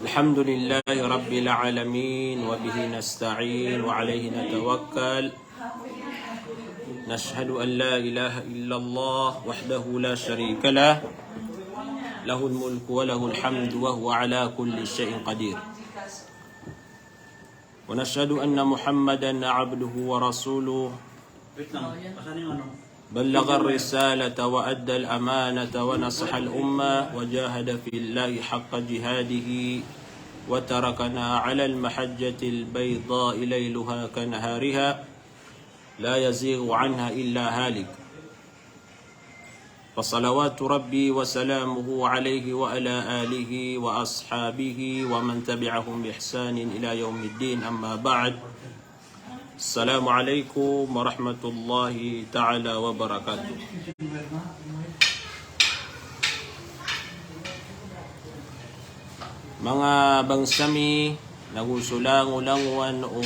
الحمد لله رب العالمين وبه نستعين وعليه نتوكل نشهد أن لا إله إلا الله وحده لا شريك له له الملك وله الحمد وهو على كل شيء قدير ونشهد أن محمدا عبده ورسوله بلغ الرسالة وأدى الأمانة ونصح الأمة وجاهد في الله حق جهاده وتركنا على المحجة البيضاء ليلها كنهارها لا يزيغ عنها إلا هالك فصلوات ربي وسلامه عليه وعلى آله وأصحابه ومن تبعهم بإحسان إلى يوم الدين أما بعد السلام عليكم ورحمة الله تعالى وبركاته. Mga bangsami nagusulang-ulanguan o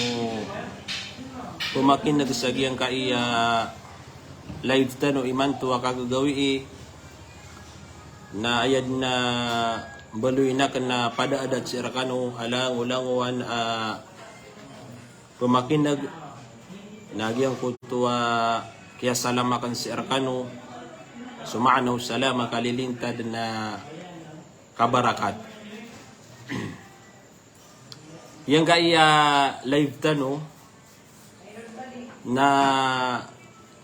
pumakin nagsagyang kaiya live tano imanto kagagawi na ayad na baloy na kana padaadat si Rakano alang-ulanguan pumakinag nagyang kutuwa kaya salamakan si Arkano sumanaw salama kalilintad na kabarakat. Yang kaya live tano na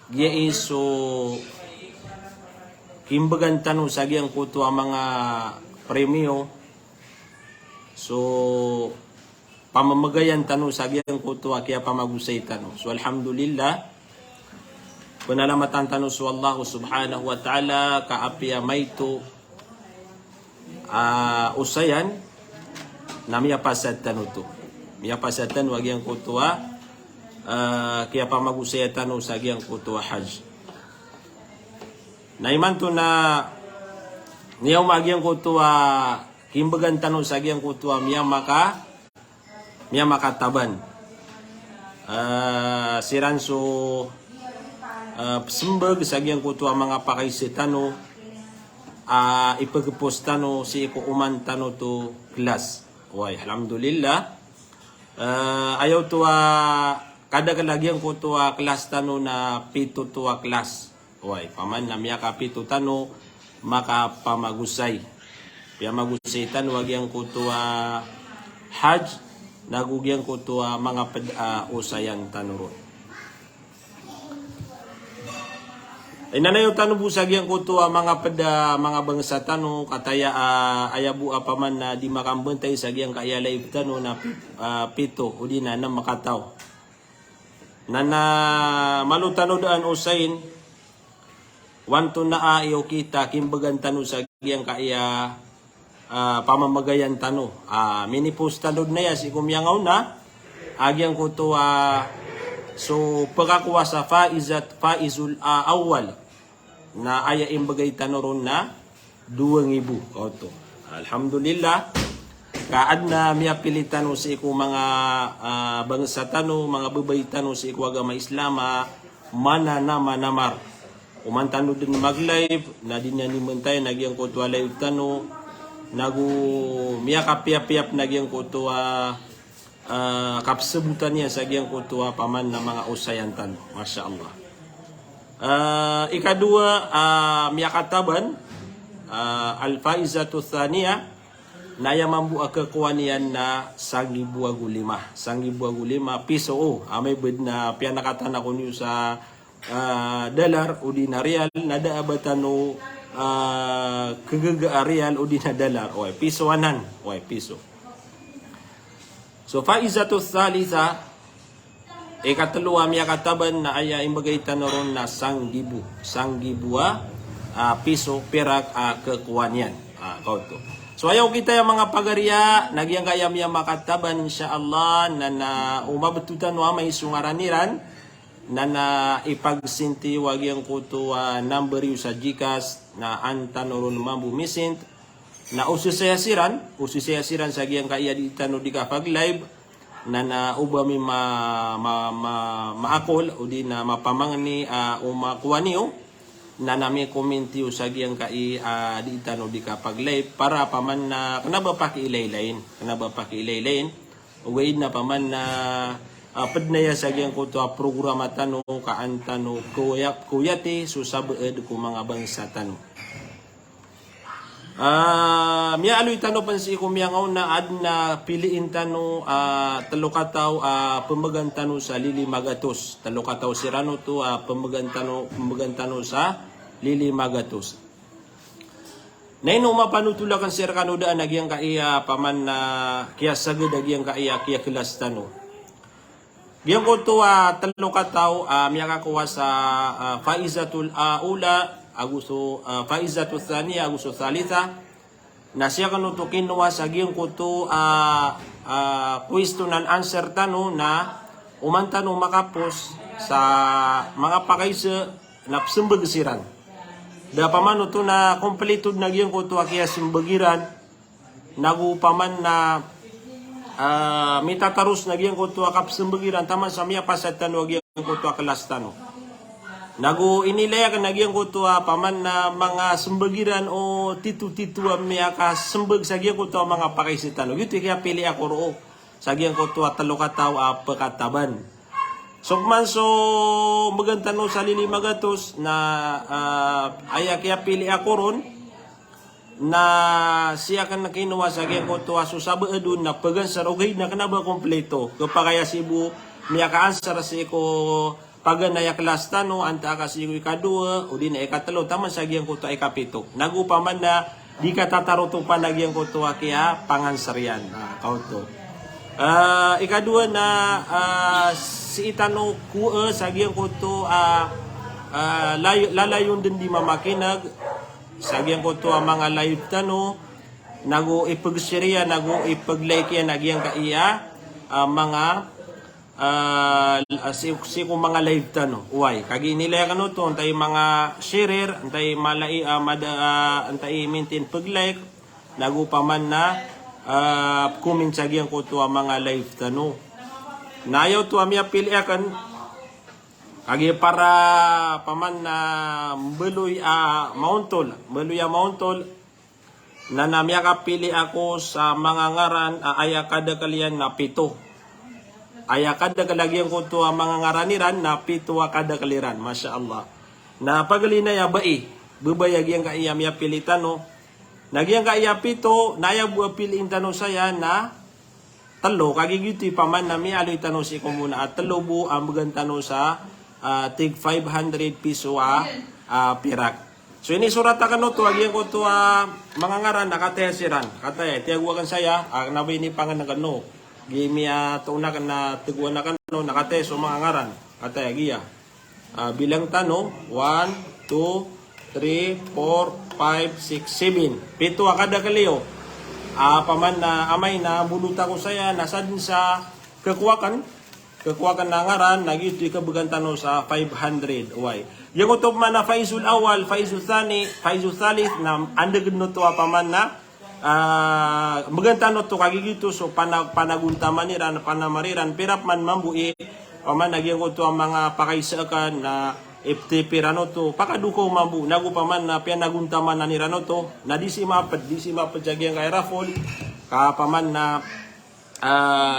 gya iso kimbagan tano sa gyang kutuwa mga premyo so pamamagayan tano sa gyang kutuwa kaya pamagusay tano. So alhamdulillah panalamatan tano so Allah subhanahu wa ta'ala kaapiya mayto usayan na miyapasad tano to. Miyapasad tano agyang kutuwa kaya pamagusay tano sa gyang kutuwa hajj. Naiman to na niyaw magyang kutuwa kimbagan tano sa gyang kutuwa miya makataban siranso sembag sa gyang kutuwa mga pakaisitano ipagpostano si iko umantano to class. Way alhamdulillah ayaw to kada kalagyang kutuwa class tano na pito to class. Way paman na miya ka pito tano makapamagusay piya magusay tano agyang kutuwa hajj nagugyang ko to mga usayan tanuron. Inanayo tanu busagyang ko to mga bangsa tanu kataya ayabu apaman na di makambentay sagyang kaya live tanu na pito udi na makataw. Nana malutano daan usain wanto na ayo kita kimbagan tanu sagyang kaya pamamagayan tano minipost tanod na ya si kumyangaw na agyang ko to so pagkakuha sa faizul awal na aya imbagay tanoron na 2,000 auto. Alhamdulillah kaad na miya pilitan si iku mga bangsa tano mga babay tano si iku agama Islama manamar umantano din mag-live na din yan nimantay nagyang ko to live tano nagu miya kapiap-piap nagyang ko to kapsebutan niya sa gyang ko to paman na mga usayantan. Masya Allah. Ikadua miya kataban al-faizatu thaniya naya mambu kekuanian na 1,025 piso amay bed na piya nakatana ko niyo sa dalar o dinarial nada abatano kagaga real o di na dalar o piso anan o piso. So faizatu thalitha ikatuluwa miya kataban na aya imbagay tanoron na 1,000 piso perak kekuanian kauto. So ayaw kita yung mga pagarya nagyang kaya miya makataban insyaallah na umabetutan wa may sungaraniran na ipagsinti wag yung kuto number yu sa GCash na antanoron mambu misint na usisayasiran sa giyang kaya di tano di ka pag live na uba mi maakol o di na mapamangni o makuha niyo na nami komentiyo sa giyang kai di tano di ka pag live para paman na kanaba pakiilaylayin uwaid na paman na padnaya sa giyang ko to programa tano kaan tano kuyati susabeed ko mga bangsa tano. Miya aloy tano pansi ko miya ngaw na ad na piliin tano talokataw pemagan tano sa Lili Magatos. Talokataw sirano to pemagan tano sa Lili Magatos. Naino mapanutulakan sir kanudaan nagyang kaiya paman na kiya saged nagyang kaiya kiya kilas tano. Giyang ko to talokataw miya kakuha sa Faizatul Ula Faizatul Thaniya Agusto Thalitha na siya kanuto kinuha sa giyong kuto question and answer tano na umantano makapos sa mga pakaisa na sembagsiran. Da pamano to na kompletod na giyong kuto kaya sembagiran nagupaman na mitatarus na giyong kuto kap sembagiran taman sa miya pasat tano giyong kuto kelas tano. Nagu inilaya ka nagyang ko to paman na mga sembagiran o titu-titu miya ka sembag sa giyang ko to mga pakaisitan. Gitu kaya pili ako roo sa giyang ko to talokataw pekataban. Sokman so magantano sa Lili Magatos na aya kaya pili ako ron na siya kan nakinuha sa giyang ko to susaba edun na pegan sa rogay na kanaba kompleto. Kapagaya sibu miya ka answer si ko pagan na yaklas tano, anta ka sigo ikadua, o di na ikatalo, taman sa giyang kuto ikapito. Nagupaman na di ka tataruto pa na giyang kuto kaya pangansarian. Kauto. Ikadua na si itano kuha sa giyang kuto lalayon din di mamakinag sa giyang kuto mga live tano, nagu ipagsiriya, nagu ipaglaikya na giyang kaiya mga si kung mga live tano uway kagi nila kanu to antay mga sharer antay malai antay maintain pag like nagupaman na comment sa giyang ko to mga live tano nayaw to amya piliakan kagi para paman na beloy mauntol na namya kapili ako sa mga ngaran aya kada kalian na 7. Aya kada kalagyan ko to mga ngaraniran na 7 kada kaliran. Masya Allah. Na pagalina ya bai. Bubayag yang kaiyam ya pilitano. Nagyang kaiya 7. Naya buwa piliin tano saya na 3. Kagigiti paman na mi aloy tano si komuna. At 3 bu ang magantano sa tig 500 piso pirak. So ini surat akan to agyan ko to mga ngaran nakatesiran. Katay tiagwakan saya nabay ni panganagano. Gimia to na tiguan na kano nakate so mga ngaran atay giya bilang tano 1 2 3 4 5 6 7 pito kada kaliyo paman na amay na buluta ko saya nasa din sa kekuwakan na ngaran nagiti kabugan tano sa 500 uway yung utop man na Faizul Awal Faizul Thani Faizul Thalith na andagid no to paman na magantano to kagigito so panaguntamaniran panamariran pirap man mambui paman nagyang ko to ang mga pakaisakan na FTP rano to pakaduko mambu nagu paman na panaguntaman na ni rano to na di si mapad jagyang kay Rafol ka paman na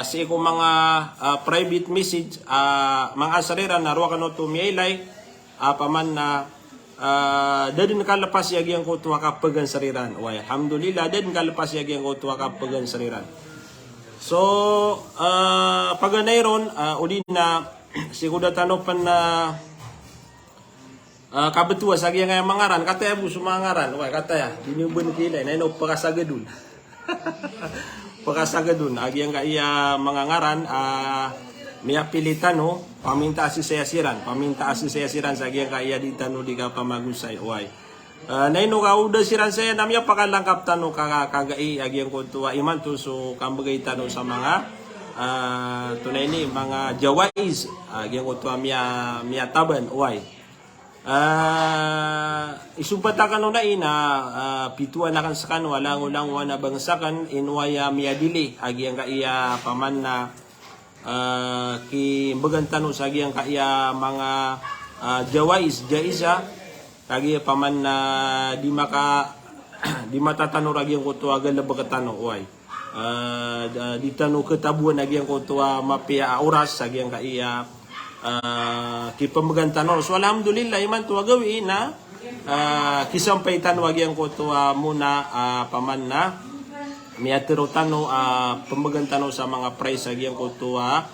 si ko mga private message mga asariran na ruwa kano to miyaylay paman na dadin kalapas yagyang ko tuwa kapagan sariran. Way, alhamdulillah dadin kalapas yagyang ko tuwa kapagan sariran. So paganayron uli na siguro tanopan na kabetua sa gyang mangaran kataya bu sumangaran. Way kataya dinubun kilay na ino pakasagadun. Pakasagadun agyang kaya mangangaran miya pilitan ho, paminta si sayasiran sa giyang kaya di tano di ka pamagusay uway. Naino ka uda siran saya namya pakalangkap tano kagai agyang ko tuwa iman to so kambagay tano sa mga tunay ni mga jawais agyang ko tuwa miya taban uway. isumpatakan na ina pituan na kan sa kan walang ulang wana bangsakan inwaya miadili agi ang kaiya paman na ki bagantano sa agi ang kaiya mga jaiza kagi paman na di maka di matatano ragi ang kutua galabakatano uay di tano ketabuan agi ang kutua mapia oras agi ang kaiya kipamagantano. So alhamdulillah iman tuwa gawin na kisampaitan wagi ang kutua muna paman na miatiro tano pamagantano sa mga price agi ang kutua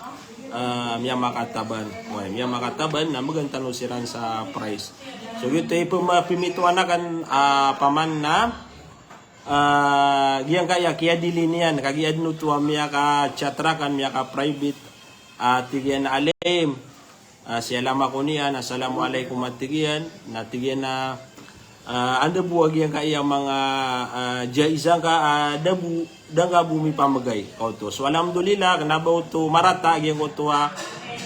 miya makataban. Miya makataban na magantano siran sa price. So ito ay pumituan na kan paman na giyang kaya kaya dilinian kagiyad no tuwa miya ka chatrakan miya ka private tigyan alim siyalama ko niyan assalamualaikum atigian natigyan na anda buwag yang kaya mga jaizang ka dabu danga bumi pamagay auto so alhamdulillah kanabaw to marata gyang ko to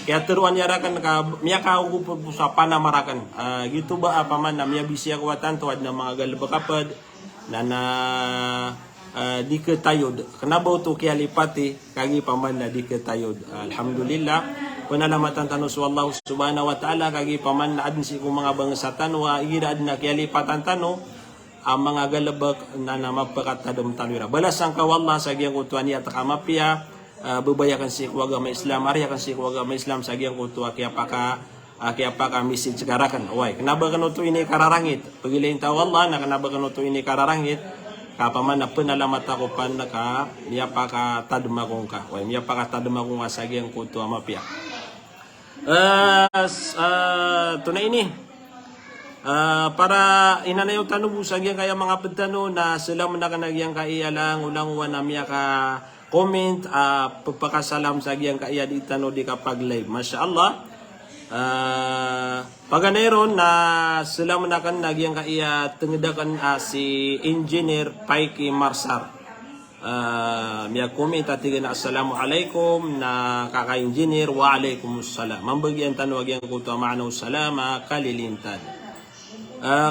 kaya teruan yarakan ka miya ka ugo sa panamarakan gitu ba paman na miya bisya ko tanto ad na mga galbakapad na di ketayod kanabaw to kaya lipati kagi paman na di ketayod alhamdulillah panalamatan tanong sa Allah subhanahu wa ta'ala kagi paman na adin si kong mga bangsatan wa igiraad na kaya lipatan tanong ang mga galabak na mapakatadam tanwira balas ang kawallah sa giyang kutuan niya takamapya babayakan si kuwaga may Islam ariyakan si kuwaga may Islam sa giyang kutuan kaya paka message karakan uway kanabakan ito ini kararangit pagilayin tawallah na kanabakan ito ini kararangit kapaman na penalamat ako pan naka niya pakatadma kong ka uway niya pakatadma kong sa giyang kutuan mapya tunay ini para inanayaw tanong busag yan kaya mga pagtano na sila manakanagyang kaya lang ulang na miya ka comment pagpakasalam sa gyang kaya di tano di kapag live Masya Allah paganayron na sila manakanagyang kaya tengedakan si Engineer Paiki Marsar miya comment at tigan assalamualaikum na kaka-engineer wa alaikumussalam mambagyan tanong yang kuto maanaw salama kalilintan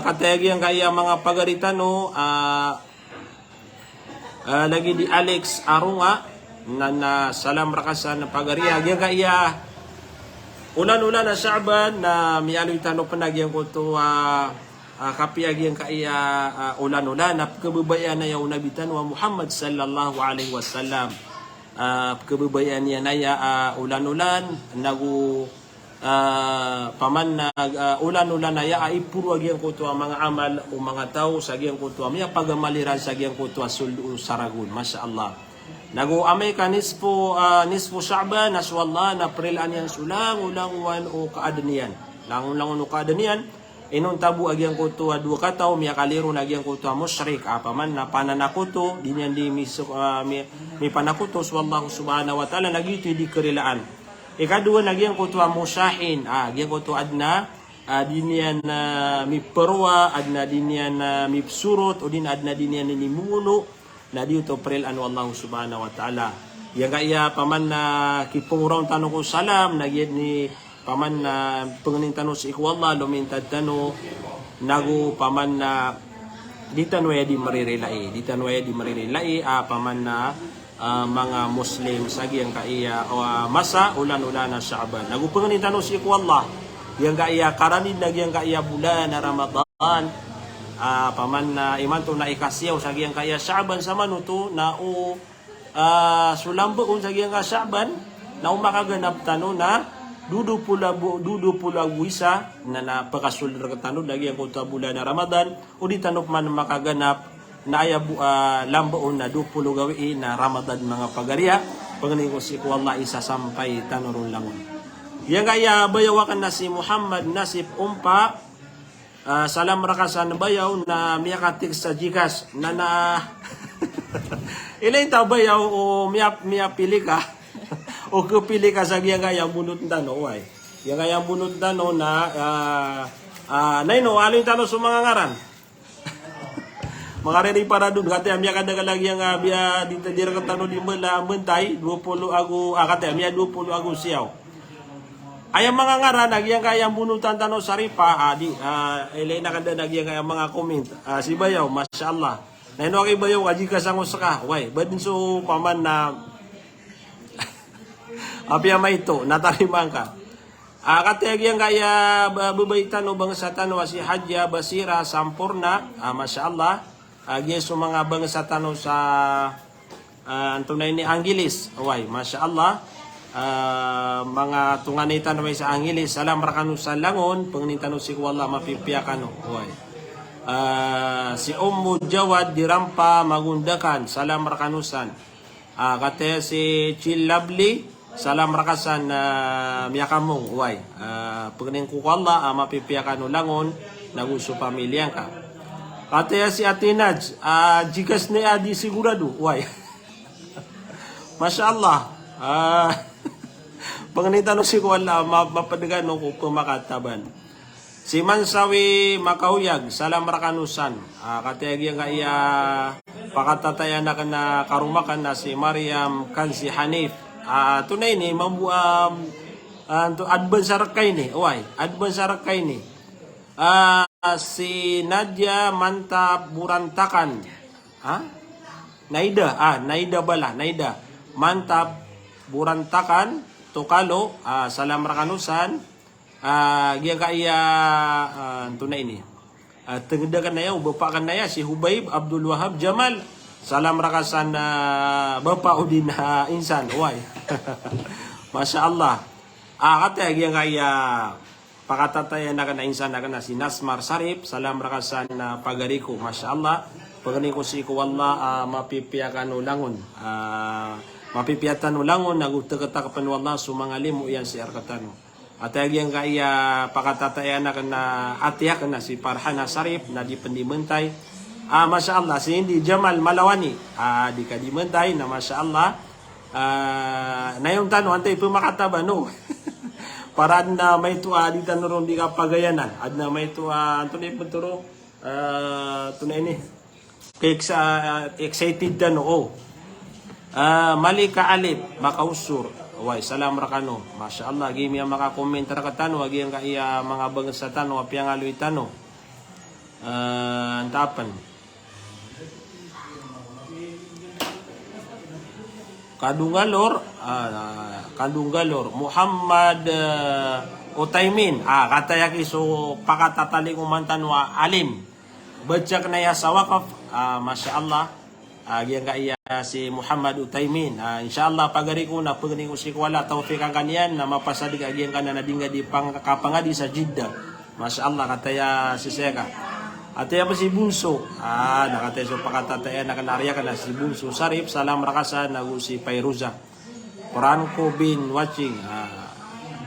katayagyan kaya mga pagaritano lagi di Alex Arunga na salam rakasan na pagariya yang kaya ulan-ulan na Sha'ban na miyaloy tanong panagyan kuto kapiyag yang kaya ulan-ulan na kababayan na yung nabitan wa Muhammad sallallahu alaihi wasallam kababayan niya na ulan-ulan nagu paman na ulan-ulan na ipuro agyang kuto mga amal o mga tao sa agyang kuto miya pagamaliran sa agyang kuto sulul saragun Masya Allah nagu amay ka nispo Sha'ban naswallah na prilan yan sulang ulang wan o kaadanian lang o kaadanian inong tabu agyang kuto dua kataw miya kaliro na agyang kuto musyrik paman na pananakuto dinyan di mi panakuto wallahu subhanahu wa ta'ala nagito di karilaan ikadua nagyang kuto musyahin agyang kuto adna dinyan mi perwa adna dinyan mi surut o din adna dinyan ni muno na dito prilan wallahu subhanahu wa ta'ala yang kaya paman na kipungurong tanong ko salam nagyan ni paman na pengening tanong si ikwallah lumintad tanong nagu paman na di tanwaya di maririlai paman na mga Muslim sagi yang kaya masa ulan-ulan na Sha'ban nagu pengening tanong si ikwallah yang kaya karanid yang kaya bulan na Ramadan paman na iman to na ikasyaw sagi yang kaya Sha'ban sa manuto na sulambo sagi yang kaya Sha'ban na makaganap tanong na dudu pula wisa na napakasul tanong lagi ang kuta bulan na Ramadan o di tanong man makaganap na lambaon na dupulo gawiin na Ramadan mga pagariya pagaling ko si Allah isa sampay tanong langon yang kaya bayawakan na si Muhammad Nasib Umpa salam rakasan bayaw na miyakatik sa Gcash na ilayin ta bayaw o miya pili ka o kupili ka sa giyang kaya bunot tano ay yang kaya bunot tano na naino alo yung tano sa mga ngaran makariri para doon kati amya kada kalagi yang biya dito dira ka tano di mala mentay 20 agu kati amya 20 agu siyaw Ayang mga ngaran, nagyang kayang bunutan tanong sa ripa, ilay na kada nagyang kayang mga comment. Si Bayaw, Masya Allah. Naino kay Bayaw, aji ka sang usaka. Way, badin so paman na apya may ito, natarimang ka. Katagyang kaya babaitan o bangsatan o si Hadya Basira Sampurna, Masya Allah. Yes, mga bangsatan o sa tunay ni Angelis. Way, Masya Allah. Mga tunganitan way sa Angelis. Salam rakano sa langon, panginintano si Kuwala mapipiyakan o. Way. Si Jawad Dirampa Magundakan, salam rakanusan. Kataya si Chill Lovely, salam rakasan miyakamong uway. Pagning kukwala, mapipiyakan langon, naguso pamilyang ka. Kataya si Atinaj, jikas ni Adi sigurado, uway. Masya Allah. Pagning tanong si kuwala, mapadagan no kung pumakataban. Si Mansawi Makauyag, salam rakanusan. Katayag nga iya pakatatayan na ka na karumakan na si Mariam Kansi Hanif. Tunay ni, advance sarakay ni. Uway, advance sarakay ni. Si Nadia Manta Burantakan. Naida bala, Naida. Manta Burantakan, Tukalo, salam rakanusan. Giyan kaya tunay ni. Tengdakan na yaw, bapakan na ya si Hubayb Abdul Wahab Jamal. Salam rakasan bapa udin insan. Uway. Masya Allah. Kata giyan kaya pakatatayan na ka na insan na ka na si Nasmar Sarip. Salam rakasan pagariko. Masya Allah. Pagariko si Kuwala mapipiyakan ulangon. Mapipiyatan ulangon. Nagutagatakan wala sumangalimu yan si Arkatano. At yang kaya pakatatayan na atiyak na si Farhana Sarip na di pendimentay. Masya Allah, si hindi Jamal Malawani. Di ka dimentay na Masya Allah. Na yung tanong, antay pumakataba, no? Para na may tuwa, di tanong di ka pagayanan. Ad na may tuwa, tunay panturo, tunay ni. Kaya excited na, no? Malika Alip, Makausur. Way, salam rakano. Masya Allah, gimi ang makakomment rakatano, agi ang kaya mga bangsa tano, apiang aloy tano. Antapan. Kadunggalor, Muhammad Utaymin. Katayaki so pakatataling umantan wa alim. Bajak na ya sa wakaf. Masya Allah. Yang kaya si Muhammad Utaymin. Insyaallah pagari ko na pagani ko si Kuwala taufik ang kanyan na mapasadig agiyan ka na nadingga di kapangadi sa Jeddah. Masya Allah kataya si Seka. Ataya pa si Bunso. Nakataya so pakatataya na kanarya ka na si Bunso Sarip. Salam rakasa nagu si Payruza. Koranko bin watching.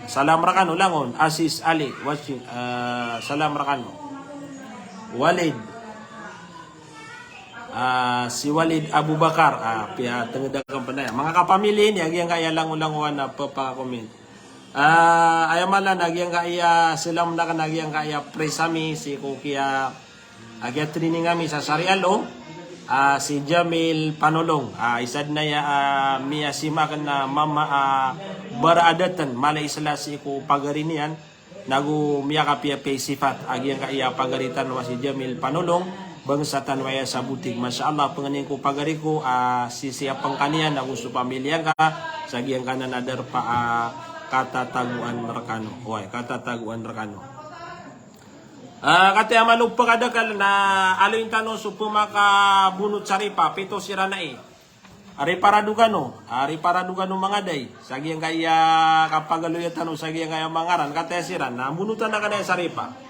Salam rakano langon. Asis Ali watching. Salam rakano. Walid. Si Walid Abu Bakar, pia tengedakang panaya. Mga kapamilya ni agyang kaya langulanguan na papakoment. Ayamala nagyang kaya silam na nagyang kaya presami si Kukia agya training kami sa Sarialo. Si Jamil Panolong, isad na ya miya simakan na mama baraadatan mala isla si ko pagarinian nagu miya kapia pe sifat agyang kaya pagaritan wa si Jamil Panolong. Bangsa tanwaya sa butig. Masya Allah, panganin ko pagari ko, sisiyapang kaniyan na gusto pamilya ka, sagiyang ka na nadar pa katataguan rekano. Uy, katataguan rekano. Kati amalugpa kadakal na aloy tanong so pumakabunot sa ripa, pito sira na Ari para dugano mga day. Sagiyang kaya kapag aloy tanong, sagiyang kaya mangaran, kati sira na, bunutan na ka na sa ripa.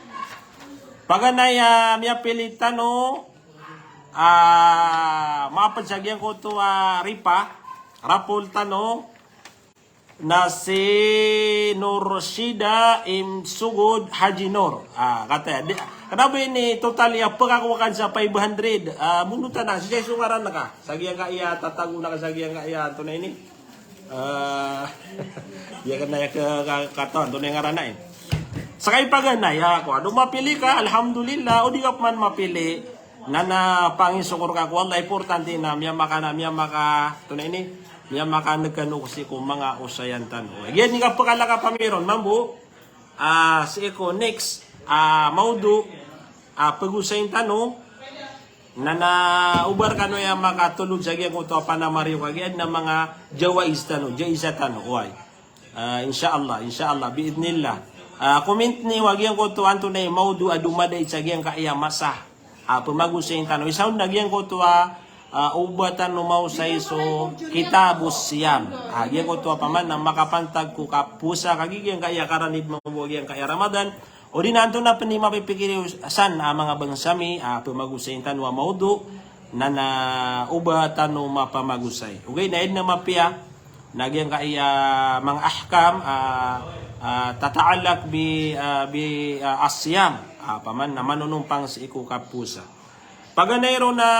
Paganay miya pilitano mapadsagyan ko to ripa rapol tano na si Nurshida Imsugod Haji Nur. Kata kanabi ni total ya pagkakuwakan sa 500 munutan na siya sungaran na ka sagyan ka iya tatago na ka sagyan ka iya to na ini ya kana ya katon to na ngaran na Sakay paganay ako. Ano mapili ka? Alhamdulillah. O di ka man mapili. Nana pangisukor ka ko. Allah importante na miya maka ito na ini. Miya makanagkano si ko mga usayan tanong. Yan nga pakalaka pamiron, mambu. Si ko next, maudu, pag-usayin tanong, na naubar kano yung makatulog sa gyan ko ito panamariyo kagyan na mga jawais tanong, jaisa tanong. Uy. Insyaallah, biidnillah. Comment ni wag yan ko ito anto na yung maudu adumaday sa gyan kaya masa. Pag-usayin tanong. Isaw na gyan ko ito ubatan numaw sa iso kitabus siyam. Agyan ko to paman na makapantag ko kapusa kagigyan kaya karanid mawagyan kaya Ramadan. O di nanto na pani mapipikiri san mga bangsami pamagusayin tanwa maudu na ubatan no mapamagusay. Okay, naid na mapia nagyan kaya mga ahkam tataalak bi asyam paman na manunumpang si iku kapusa. Paganayro na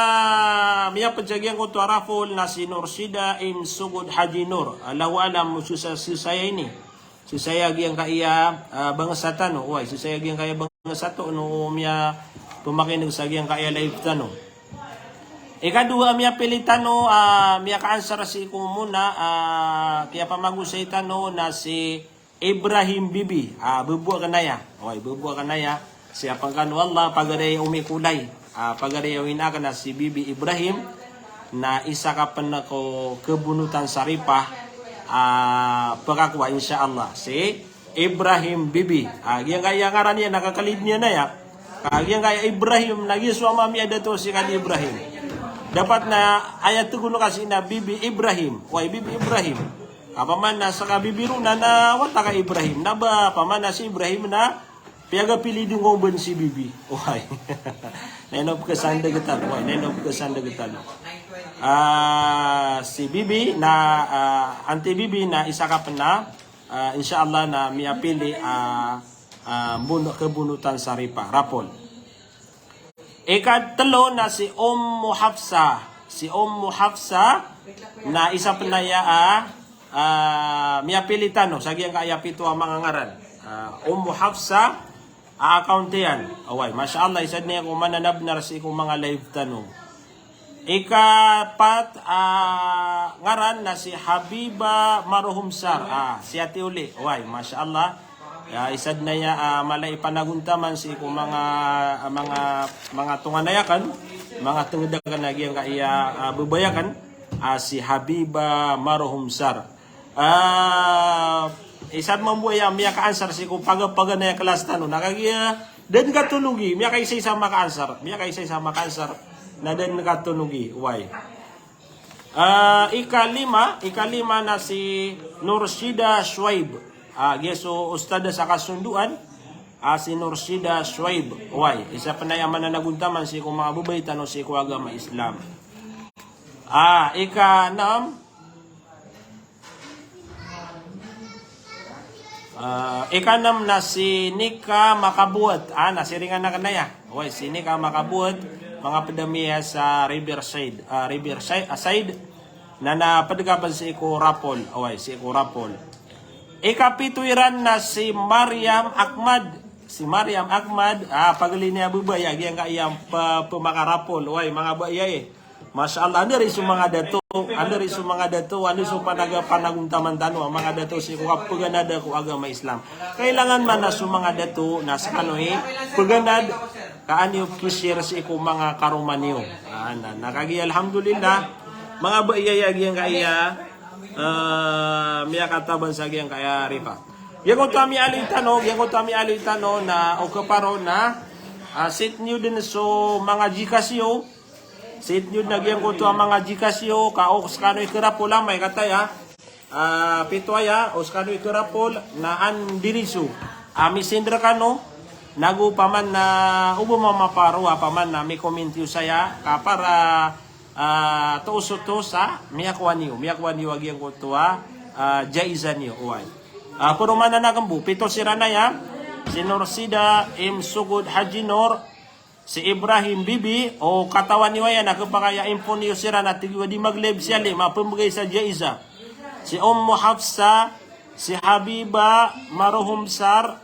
miya padyagyan ko to rafol na si Nursida im Sugod Haji Nur. Alaw alam mo sa saya ini. Si saya gyang kaya bangsatan no. Uy, si saya gyang kaya bangsato no miya pumakinig sa gyang kaya live tano. Ikadua miya pilitan no miya ka-answer si ko muna kaya pamagusay tano na si Ibrahim Bibi. Bubuwa kanaya. Uy, bubuwa kanaya. Siya pangkano Allah pagaray umikulay. Pagariawin ka na si Bibi Ibrahim na isa ka pa na ko kebunutan saripah pagkakwa insyaallah si Ibrahim Bibi. Yang kaya ngaran niya nakakalid niya na ya. Yang kaya Ibrahim lagi suama mi ada to si kan Ibrahim. Dapat na ayat tuguno kasi na Bibi Ibrahim. Why Bibi Ibrahim? Paman na sa kabibiru na wata ka Ibrahim. Naba paman na si Ibrahim na piaga pili din ko ben si Bibi. Why? Nenop ke sanda getal. Why? Nenop ke sanda getal. Si Bibi na anti Bibi na isa ka na insyaallah na miapili kebunutan saripa rapol. Ikatlo na si Hafsa. Si Hafsa na isa penaya miapili tano sa giyang kaya pito ang mga ngaran. Hafsa account yan. Away, masyaallah isad niya kung mananab na si kung mga live tanong. Ikapat ngaran na si Habiba Maruhumsar. Si Ate Uli. Away, masyaallah. Isad na niya malay panaguntaman si kung mga tunganayakan, mga tungdakan na giyang kaya bubayakan si Habiba Maruhumsar. Isad mambuaya miya ka-answer si kung pag na yung kelas tano nakagiya den katunugi miya kay isa maka-answer na den katunugi why ikalima na si Nursida Shuaib geso ustada sa kasunduan si Nursida Shuaib why isa panayaman na naguntaman si kung mga bubay tano si kung agama Islam ikanam na si Nika Makabuot. Nasiringan na kanaya. Okay, si Nika Makabuot, mga padamiya sa Riverside. Riverside na napadagapan si Iko Rapol. Okay, si Iko Rapol. Ikapituiran na si Mariam Ahmad. Si Mariam Ahmad, pagali niya bubayag yang kayang pemakarapol. Okay, mga bayay. Masyaallah, anda rin mga dato, ando sa panaguntaman tano, mga dato si kuha paganada ko agama Islam. Kailangan man na mga dato na sa kanoy, paganad, kaanyo kishare si ko mga karumanyo. Nakagi alhamdulillah, mga baiyayag yang kaya, miya kataban sa yang kaya ripa. Yang ko tami alay tano na o kaparo na, sit nyo din so mga jikasyo, sit nyo nagyang ko to ang mga jikasyo, kaoks kano ikarapol lang, may kataya, pituaya, os kano ikarapol, na an dirisu. Misindra kano, nagu paman na, ubo mamaparo, paman na may kommentyo saya, para to sa miyakwan niyo, agyang ko to, jaizan niyo, uway. Puro man na nagambu, pito sira na ya, si Nursida im Sugod Haji Nur, si Ibrahim Bibi o katawan niyo yan nakapakaya info niyo sira na tigwa di maglib siya mapumugay sa jaiza. Si Hafsa, si Habiba Maruhumsar,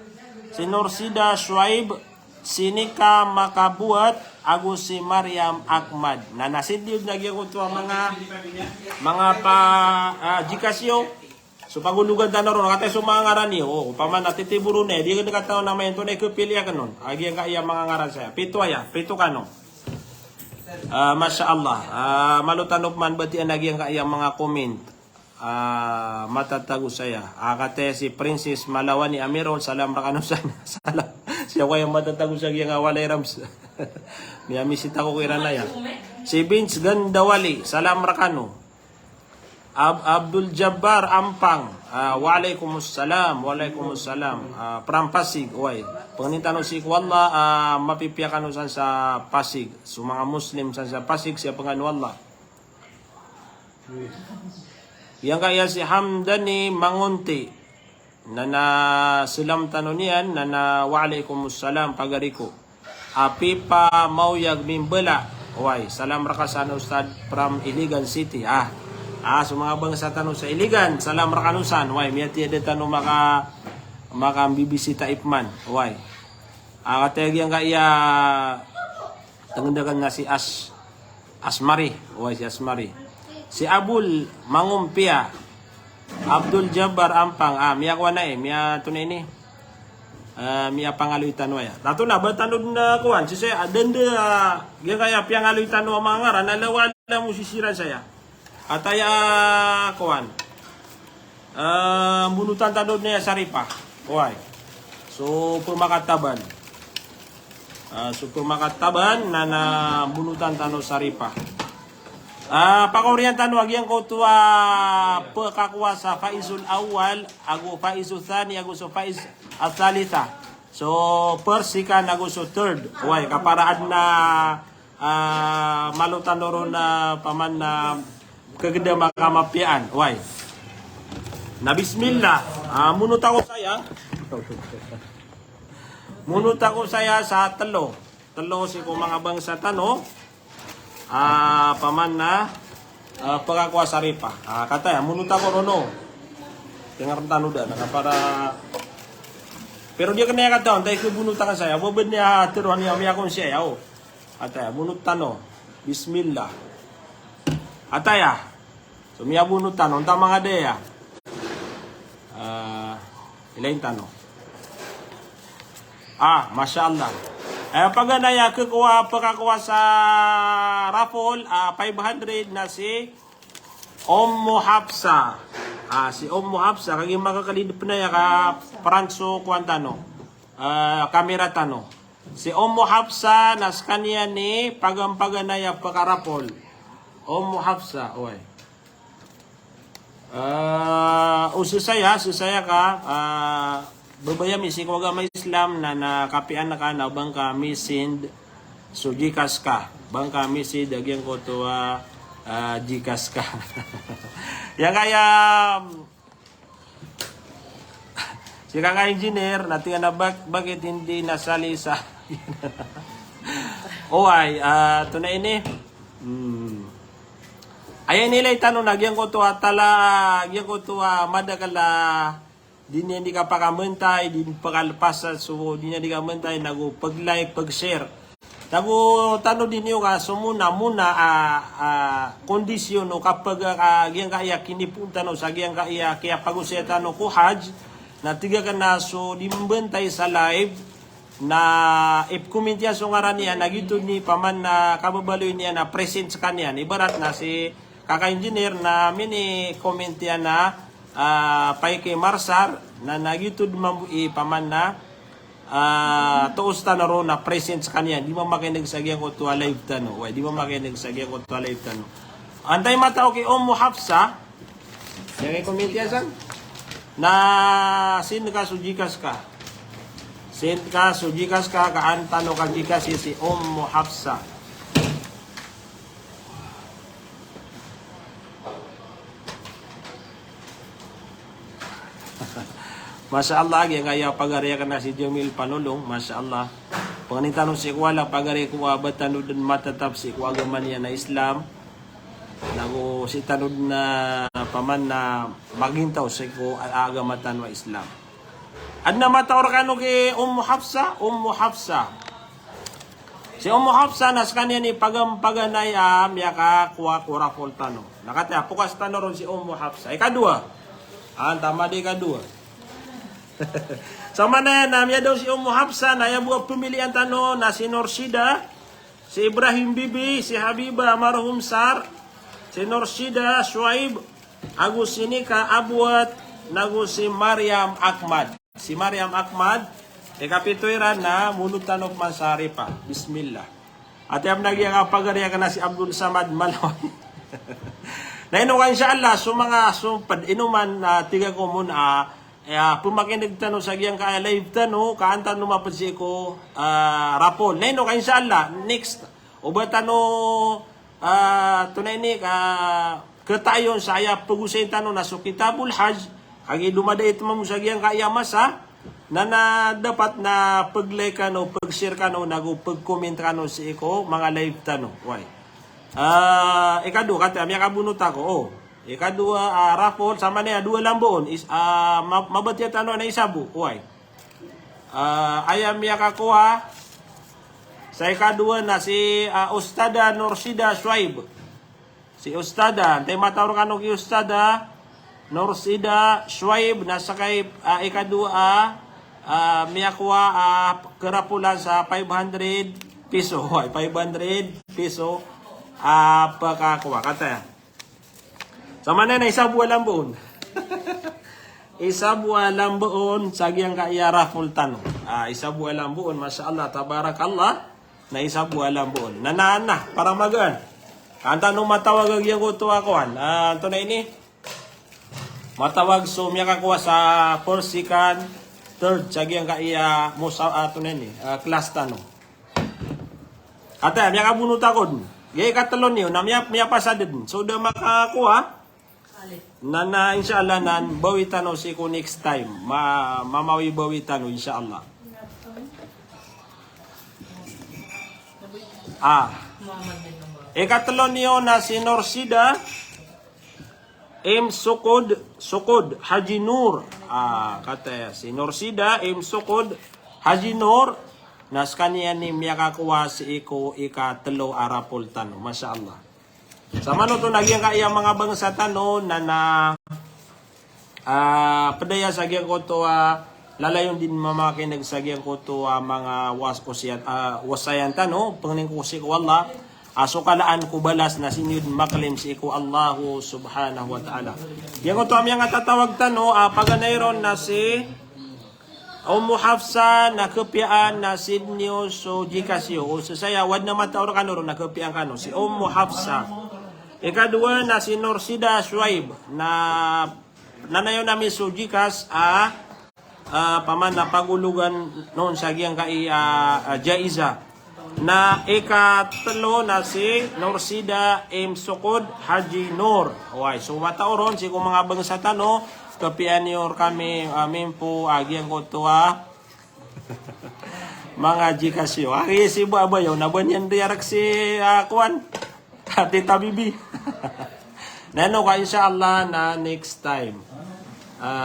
si Nursida Shuaib, sini ka makabuat ako si Mariam Ahmad. Na nasidiyod na gyud ko mga pa Gcasio. So pagulugan ta ron katay so mga ngaran ni paman natitiburo na di ka nakataon na may to na ikupilya kanon. Agi ang kaya mga ngaran saya. Pito kano. Masya Allah. Malutanop man bati ang naging kaya mga comment. Matatago saya. Kate si Princess Malawani Amirol, salam rakanusan. Salam. Siya ko yung matatago sa giyang awalay rams. Miyamisita ko kira na yan. Si Vince Gandawali, salam rakano. Abdul Jabbar Ampang, waalaikumsalam. From Pasig, oy. Pangintan si Wallah, mapipiyakan usan sa Pasig. So mga Muslim sa Pasig, siya pangan Wallah. Yang kaya si Hamdani Mangunti, na silam tanon niyan, na waalaikumsalam pagariko. Pipa Mauyag Mimbela, oy. Salam rakasan Ustad from Iligan City, so mga bangsa tanong sa Iligan, salam rakanusan, way, miyati ada tanong maka bibisita Ipman, way. Kategi yang kaya tengendakan nga si Asmari, way, si Asmari. Si Abul Mangumpia, Abdul Jabbar Ampang, miya kwa na miya tunay ni. Miya pangaluitan way. Nato na ba tanod na kuan, si saya adenda yang kaya piangaluitan wa mga ngaran, nalawala mo sisiran saya. Ataya kuan. Bunutan tanod niya Saripah. Kuay. So purmakataban. Purmakataban na bunutan tanod Saripah. Pakorian tanod agyang ko tuwa pekakuasa Faizul Awal, ago Faizul Thani, ago so Faiz Al-Thalitha. So persikan ago so third. Kuay kaparaan na malutan ron na paman na kaganda makamapian. Why? Na bismillah. Munut ako saya. Munut ako saya sa telo. Telo si ko mga bangsa tano. Paman na pagkakuha Saripah. Kataya, munut ako rono. Dengar tano da para pero dia kena kata tayo ko bunutan saya. Bobed niya tiruan niya mi akong siya. Kataya, munut tano. Bismillah. Ataya. So miya bunutan unta mga deya. Ilain tanong. Masya Allah. Paganaya pagkakuha sa raffle, 500 na si Ummu Hafsa. Si Ummu Hafsa kagi makakalidip na ya ka Pranso kuantano. Kamera tano. Si Ummu Hafsa nas kanya ni paganaya pagka-raffle. Ummu Hafsa, oy. Susaya ka, babaya misi ko agama Islam na nakapian na ka na bang kami sind so Gcash ka. Bang kami si dagyang ko to Gcash ka. Yang kaya si kang engineer natin na bakit hindi nasali sa tunay ini. Ayan nila itanong nagyang ko to nagyang ko to madakala di niya di ka pakamantay, di pakalpasa so di niya di ka mantay nagu pag-like, pag-share. Nagu tanong din niyo ka so muna kondisyon no kapag gyang kaya kinipunta no sa gyang kaya pag-useta no ko hajj na tiga ka na so di mbantay sa live na if-comment niya so ngaran niya nagito ni paman na kababaloy niya na present sa kanya ibarat na si kaka-engineer na mini-comment niya na pay kay Marsar na nagito mamui paman na tuos na ron na present sa kanya di mo makinig sa gyang ko to live tano di mo makinig sa gyang ko to live tano antay matao kay Ummu Hafsa yung comment niya san na sin ka so Gcash ka. Send ka, so Gcash ka, kaantano ka Gcash si Ummu Hafsa. Masya Allah, yung kaya pag-arya ka na si Jamil Panulong, Masya Allah. Panganitanong si Kuala, pag-arya ko abatan doon matatap si Kuagaman niya na Islam. Nago si tanod na paman na magintaw si ko agamatan wa Islam. Ad na matawar ka no kay Ummu Hafsa, Ummu Hafsa. Si Hafsa nas kanya ni pagampaganay miyaka kuwa kurapol tano. Nakataya pukas tano ron si Hafsa. Ikadua. Tama di ikadua. Sama na yan, miya daw si Hafsa na buwag pumilian tano na si Norsida, si Ibrahim Bibi, si Habiba Marhum Sar, si Norsida Shuaib, agus si Nika Abuat, nagus si Mariam Ahmad. Si Mariam Ahmad, ikapituiran na mulut tanok mansari pa. Bismillah. At yung nagyang pagariya ka na si Abdul Samad Malawan. Naino ka inshallah, so mga sumpad, inuman tiga ko muna, pumakinig tanong sa giyang kaya live tanong, kaantan numapad ko rapol. Naino ka inshallah, next, uba tanong, tunay ni, katayon sa aya pagusayin tanong na so kitabul hajj, kagi dumaday ito mo sa giyang kaya masa, na dapat na pag-like ka no, pag-share ka no, pag-comment ka no si iko, mga live tanong. Why? Ikadu, kata, may kabunot ako, ikadua, raffle, sama niya, dua lamboon, mabatya tanong na isabu. Why? Ayam niya kakuha, sa ikadua na si Ustada Norsida Shuaib. Si Ustada, tayo matawar ka no ki Ustada Norsida Shuaib, nasa kay ikadua, miyakuha kerapulan sa 500 piso. 500 piso pagkakuha. Kata sama na isa buwan lambuon. Isa buwan lambuon sa giyang kaya raffle tanong. Isa buwan lambuon, Masya Allah, tabarakallah, na isa buwan lambuon. Nanana, para magaan. Kanta nung matawag ang ko ito akuan. Ito na ini. Matawag so miya kakuha sa Porsikan third sagyang kaiya mo sa ato na ni class tanong. Ate miya kabunot ako. Gay katalon niyo na miya pasadid. So da makakuha na inshallah nan bawi tanong si ko next time. Mamawi bawi tanong inshallah. Katalon niyo na si Norsida Sukod Haji Nur. Kata si Norsida Sukod Haji Nur. Nas kanya ni miyakakuha si iko ikatelo arapol tano. Masya Allah. Sama no to nagyang kaya mga bangsa tano na padaya sa gyang ko to lalayon din mamakinag sa gyang ko to mga wasayan tano. Pangning kusik wallah. So kalaan ko balas na sinyud maklim si iku Allahu subhanahu wa ta'ala. Yang ito aming tatawag tano, paganayron na si Hafsa na kapyaan na Sidney so Gcasio. O saya, wad na matawar ka no, na kapyaan ka no. Si Hafsa. Ikadua na si Norsida Shuaib na nanayon namin so Gcas paman na pagulugan noon sa giyang kai jaiza. Na ikatlo na si Norsida Sukod Haji Nur. Okay, so matauron si kung mga bangsa tano, kapian niyo kami amin po agyang ko to mga Gcasio. Si bu abayo na banyan diarak si kuan Tita Bibi. Nano ka inshallah na next time.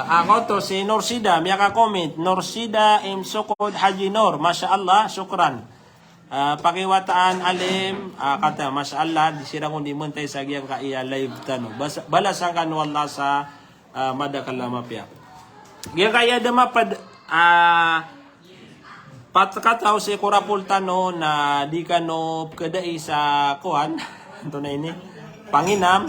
Ako to si Norsida, miya ka comment Norsida Sukod Haji Nur. Masya Allah, syukran. Pakiwataan alim kata Masya Allah disirang kundi mentay sa giyang kaiya live tano balasan kan wallah sa madakalama piya giyang kaya damapad patkataw si kurapul tano na di kano kadai sa kuan ito na ini panginam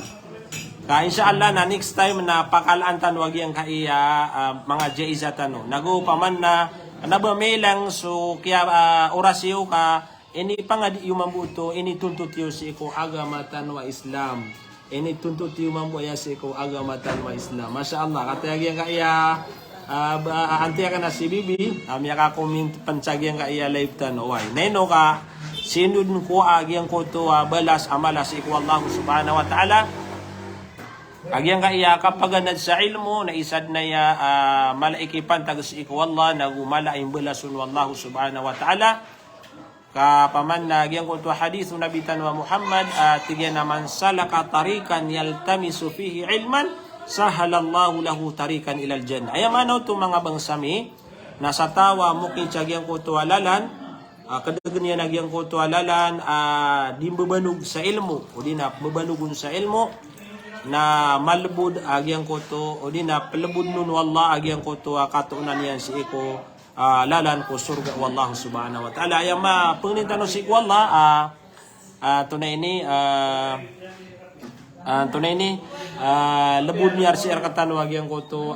ka insya Allah na next time na pakalaan tano giyang kaiya mga jaiza tano nagupaman na nabamelang so kaya orasyo ka ini pangadi yumambuto ini tuntut yu si ko agamatan wa Islam ini tuntut yumambu ya si ko agamatan wa Islam. Masya Allah katayag yang kaya anti ka na si Bibi amya ka comment pansag yang kaya live tan way neno ka sinun ko agyang ko to balas amalas iko Allah subhanahu wa ta'ala agyang kaya kapaganad sa ilmo na isad na ya malaikipan tagas iko Allah nagumala im balasun wallahu subhanahu wa ta'ala kapaman na agyang ko to hadithu Nabi tanwa Muhammad tigyan naman salaka tarikan yaltamisu fihi ilman sahalallahu lahu tarikan ilal jannah. Ayamano to mga bangsami nasa tawa mukin agyang ko to alalan kadagan niya nagyang ko to alalan di mabanog sa ilmo o di na mabanugon sa ilmo na malbud agyang ko to o di na palabud nun wallah agyang ko to katunan niyan si iko lalan ko surga wallahu subhanahu wa ta'ala ayang pangintano si wallah tunay ni labud niyar si arkatano agyang ko to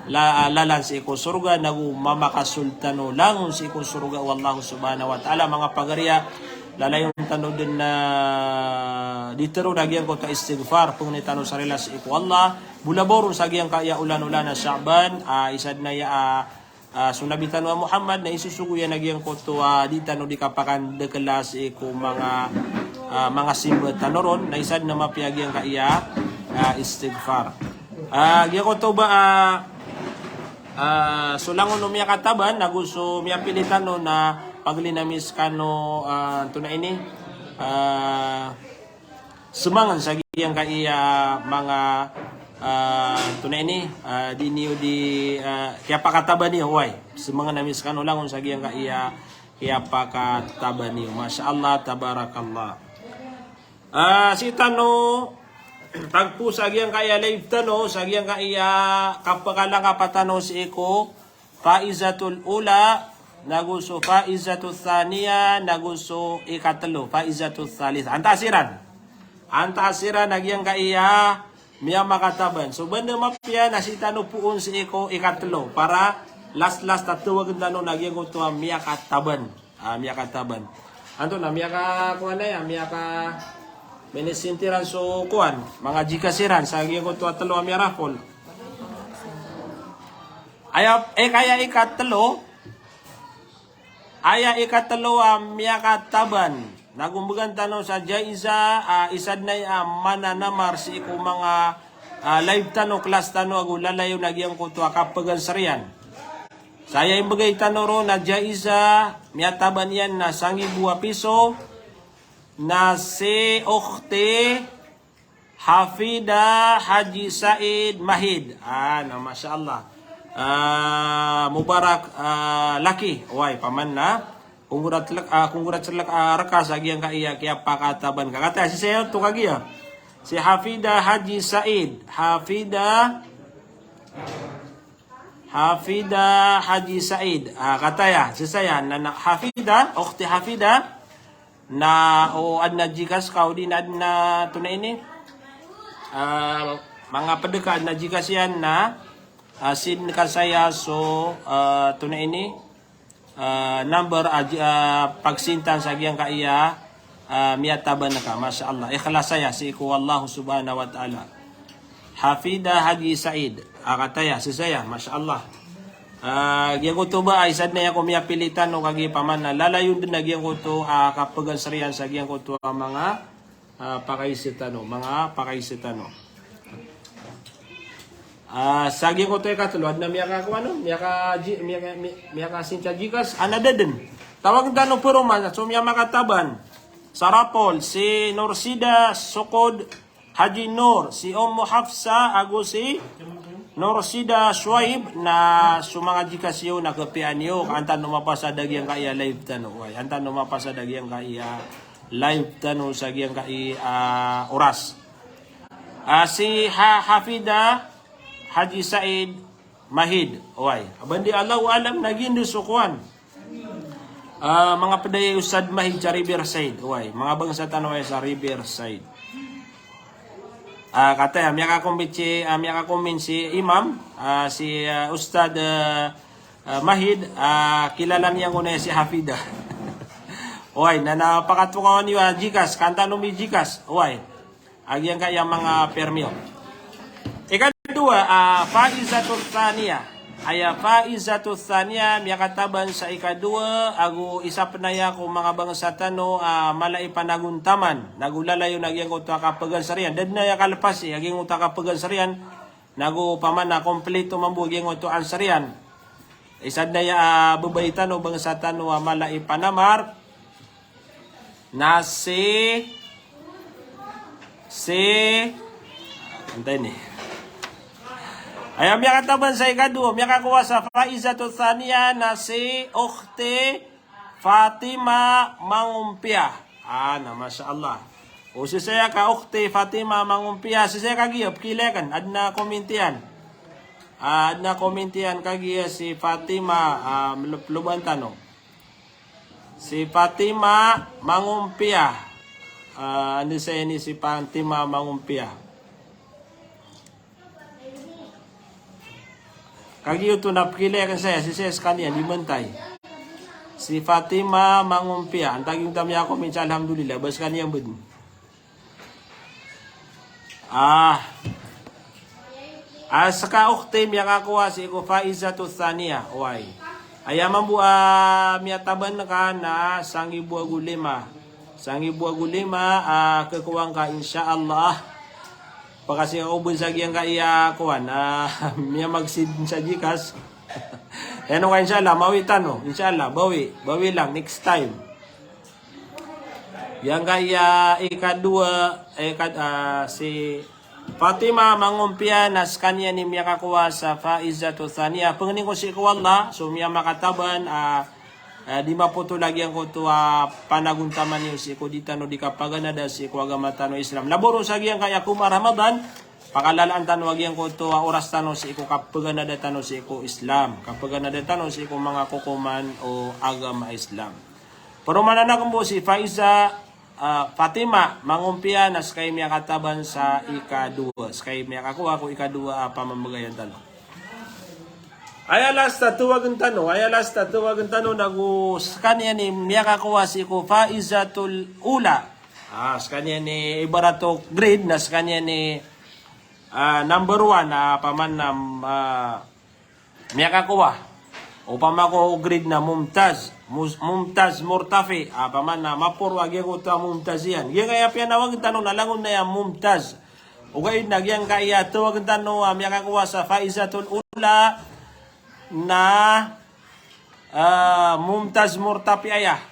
lalan si iko surga nagu mamakasultano langon si iko surga wallahu subhanahu wa ta'ala mga pagariya lalayon tano din na ditero nagyan ko ta istighfar kung nitano sa relas si iko Allah bulaboro sa giyang kaya ulan-ulan na Sha'ban isad na ya sunabitan wa Muhammad na isusuguyan nagyan ko to di tano di kapakan dekelas iko mga simbat tanoron na isad na mapiagyang kaya istighfar gyan ko to ba sulangon no miya kataban na gusto miya pilitan no na paglinamis ka no tunay ini sumangan sa giyang kaya mga tunay ini di niyo di kaya pakataban niyo huway sumangan namis ka no langon sa giyang kaya pakataban niyo Masya Allah tabarakallah si tano tagpo sa giyang kaya live tano sa giyang kaya kapakalang kapatano si iko faizatul ula naguso faizatul thaniya naguso ikatlo faizatul thalith antasiran nagyang kaya miya makataban so banda mapya nasitano puon si iko ikatlo para last tatuwag tano nagyang ko to miya kataban anto na miya ka kuan na miya ka minisintiran so kuan mga jikasiran sa gyud ko talo amya raffle kaya ikatlo amya kataban nagumbugan tanong sa jaiza isad na mananamar si ko mga live tano class tano agu lalayo nagyang ko to kapagan sarian saya imbagay tano ro na jaiza miya taban yan na 1,000 piso na si Ukhti Hafida Haji Said Mahid. Masya Allah. Mubarak laki. Way, paman na. Kunggurat selak rakas lagi yang kaya pakataban. Kakata si saya tu kagi ya. Si Hafida Haji Said. Hafida Haji Said. Kata ya, si saya na Hafida, Ukhti Hafida na adna jikas kau di na tunay ini mga pedeka adna jikas yan na sin ka saya so tunay ini number pagsintan sa giyang kaiya miyataban na ka Masya Allah ikhlas saya si iku wallahu subhanahu wa ta'ala Hafida Haji Said akataya si saya Masya Allah gyang ko to ba isad na yan kung miya pilitan no kagi paman na lalayon din na gyang ko to kapagan sariyan sa gyang ko to mga pakaisitano sa gyang ko to katulad na miya ka kuano miya ka sincha jikas anadaden tawag dano pero man so miya makataban sarapol si Norsida Sokod Haji Nur si Ummu Hafsa ago si Norsida Shuaib na sumanga jikasyo na kapian yo antan numapasa dagyang kaya live tano antan numapasa dagyang kaya live tano sa gyang kaya oras si Hafida Haji Said Mahid abandi Allah alam naging sukuan mga pedaya usad Mahid sa Riverside mga bangsa tano sa Riverside kata miya ka kumbinsi imam si Ustad Mahid kilala niya ko na si Hafida na napakatukawan niyo jikas kanta numi jikas agyang kaya mga permyo ikadua faizatul thaniya faizatul thaniya miya kataban sa ikadua agu isa penaya ko mga bangsa tano malay panaguntaman nagulalayo nagyang uta kapagan sarian dad na ya kalepas aging uta kapagan sarian nagu paman na kompleto mambugyang uto an sarian isad na ya babaitan o bangsa tano malay panamar na si antay ni miya kataban sa ikadua, miya kakuha sa faizatul thaniya na si Ukhti Fatima Mangumpia. Masya Allah. O si saya ka ukti Fatima Mangumpia. Si saya kagiyop kilekan. Adna komentian. Adna komentian kagiya si Fatima luban tanong. Si Fatima Mangumpia. Ano sa ini si Fatima Mangumpia. Kagiyo to napkilekan saya. Si saya sekalian dimantay. Si Fatima Mangumpia. Ang taging tamya ko minsan alhamdulillah. Bas kaniyang bud. Saka uktim yakakuha si ko Faizatu Thaniya. Why? Ayaman bu miyataban ka na sangi buwa gulima. Sangi buwa gulima kakuwang ka insyaallah. Pagkasi ako bun sa giyang ka iya kuwan. Miya magsid sa jikas. Ano ka inshallah, mawitan no? Inshallah, bawi lang, next time. Yang kaya ikadua, si Fatima Mangumpia nas kanya ni miya kakuha sa Faizatu Thaniya. Pengening ko si Allah, so miya makataban, di maputo lagi ang ko to panaguntaman yung si ko ditano di kapaganada si ko agamatano Islam. Laboro sa giyang kaya kuma Ramadan, pakalalaan tanong agyan ko to oras tanong si iko kapag na tanong si iko Islam. Kapag na tanong si iko mga kukuman o agama Islam. Pero mananak mo si Fatima Mangumpia nas kay miya kataban sa ika-2. Kay miya kakuha ko ika-2 pamamagayan tanong. Ayalas tatuwagan tanong nagus kanya ni miya kakuha si iko Faizatul Ula. Skanya ni ibarato grade nas kanya ni number 1 paman na miya kakuha. O pamako grade na Mumtaz Murtafi. Paman na mapurwag yung ito Mumtaz yan. Yung kaya pinawag tanong nalangon na yan Mumtaz. O gayud na yung kaya tuwag tanong miya kakuha sa Faizatul Ula na Mumtaz Murtafi ayah.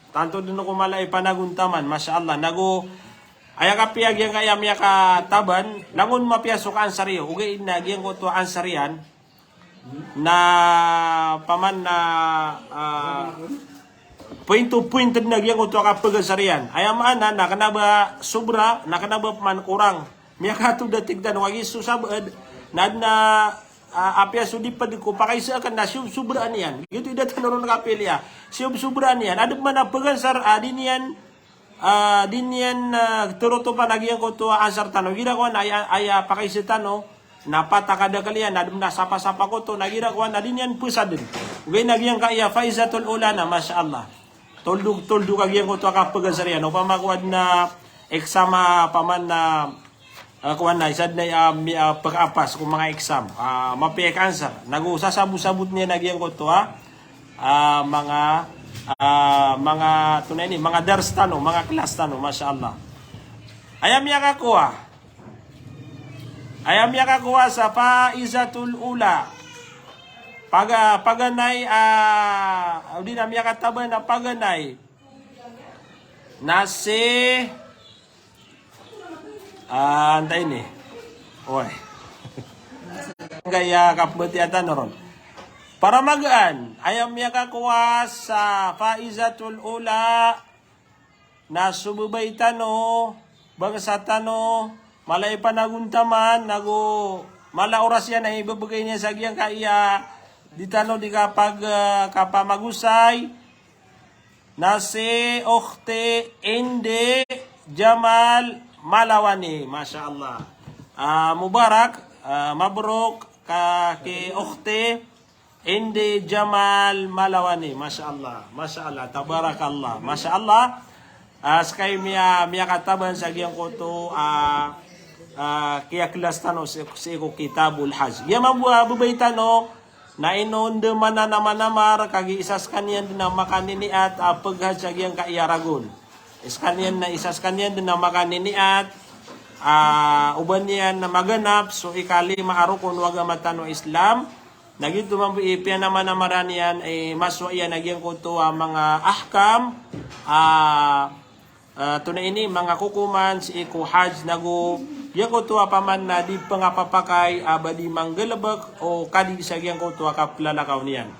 Tanto din ako malay panaguntaman. Masya Allah. Aya kapiyag yung kaya miya kataban, langon mapiaso ka ansaryo. Ugay na gyan ko to ansaryan na paman na point to point na gyan ko to kapagansaryan. Aya maana nakanaba sobra, nakanaba man kurang. Miya kato datigdan wagi susabad na apiaso di pa di ko pakaisa kan na subraan yan. Gitu ida tanong nakapilya. Subraan yan. Adap man na pagansar adin yan. Dinyan turuto pa nagyan ko to ansar tano gira ko na aya pakaisitano napata kada kalian nadum na sapa-sapa ko to nagira ko na dinyan pusadin ugay nagyan ka iya Faizatul Ula na masyaallah tuldug agyan ko to kapagansarian o pamakuad na eksama paman na kuan na isad na pag-apas kung mga exam mapiek answer nagusasabot niya nagyan ko to mga tunay ni mga dars tano, mga class tano, masyaallah. Ayam ya kakuha sa Faizatul Ula. Paganay di na miya kataban na paganay. Nasi antay ni. Oy. Gaya kapbati ata noron. Para magaan, ayam miya kakuha sa Faizatul Ula na sububay tano, bangsa tano, malay panaguntaman, mala oras yan ay ibabagay niya sa giyang kaya, di tano di kapamagusay, na si Ukhti Indi Jamal Malawani, Masya Allah. Mubarak, mabruk ki Ukhti Indi Jamal Malawani, Masya Allah, tabarakallah, Masya Allah. Sekay miya kataban sa giyang ko to kaya kilas tano si ko Kitabul Hajj. Giya mabubay tano na inon de mananamar kagi isas kanyan din na makaniniat paghad sa giyang kaiyaragon. Iskanyan na isas kanyan din na makaniniat uban yan na maganap so ikali maarukon waga matano Islam. Nagito man ipian naman na maranian ay maswa iya nagyang ko to mga ahkam tunay ini mga kukuman si iko hajj nago yang ko to paman na di pangapapakay abadi manggalabak o kadi sa gyang ko to kaplalakaw niyan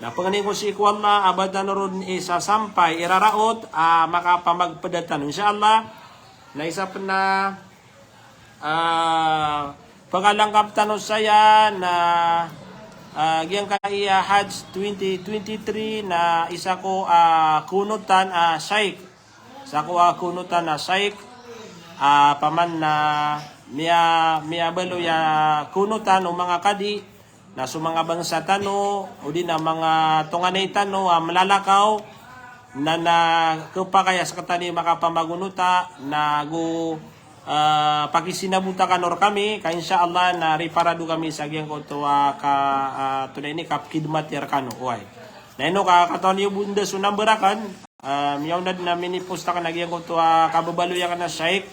Na panganin ko si ikwalla, abad na ron isasampay, iraraot, makapamagpadatan. Inshallah, na isa pa na pagkalangkap tanong saya na giyang kaya Hajj 2023 na isa ko kunutan Shaykh. Isa ko kunutan na Shaykh, paman na miya balo ya kunutan o mga kadi na sa mga bangsa tano o di na mga tunganay tano malalakaw na kupakaya sa katani makapamagunuta na go pakisinabuta kanor kami kaya insyaallah na riparado kami sa gyang ko to tunay ni kapkidmat yar kano uay na ino katon yung bunda sunang berakan miyaw na miniposta ka na gyang ko to kababalo ya kana Shaykh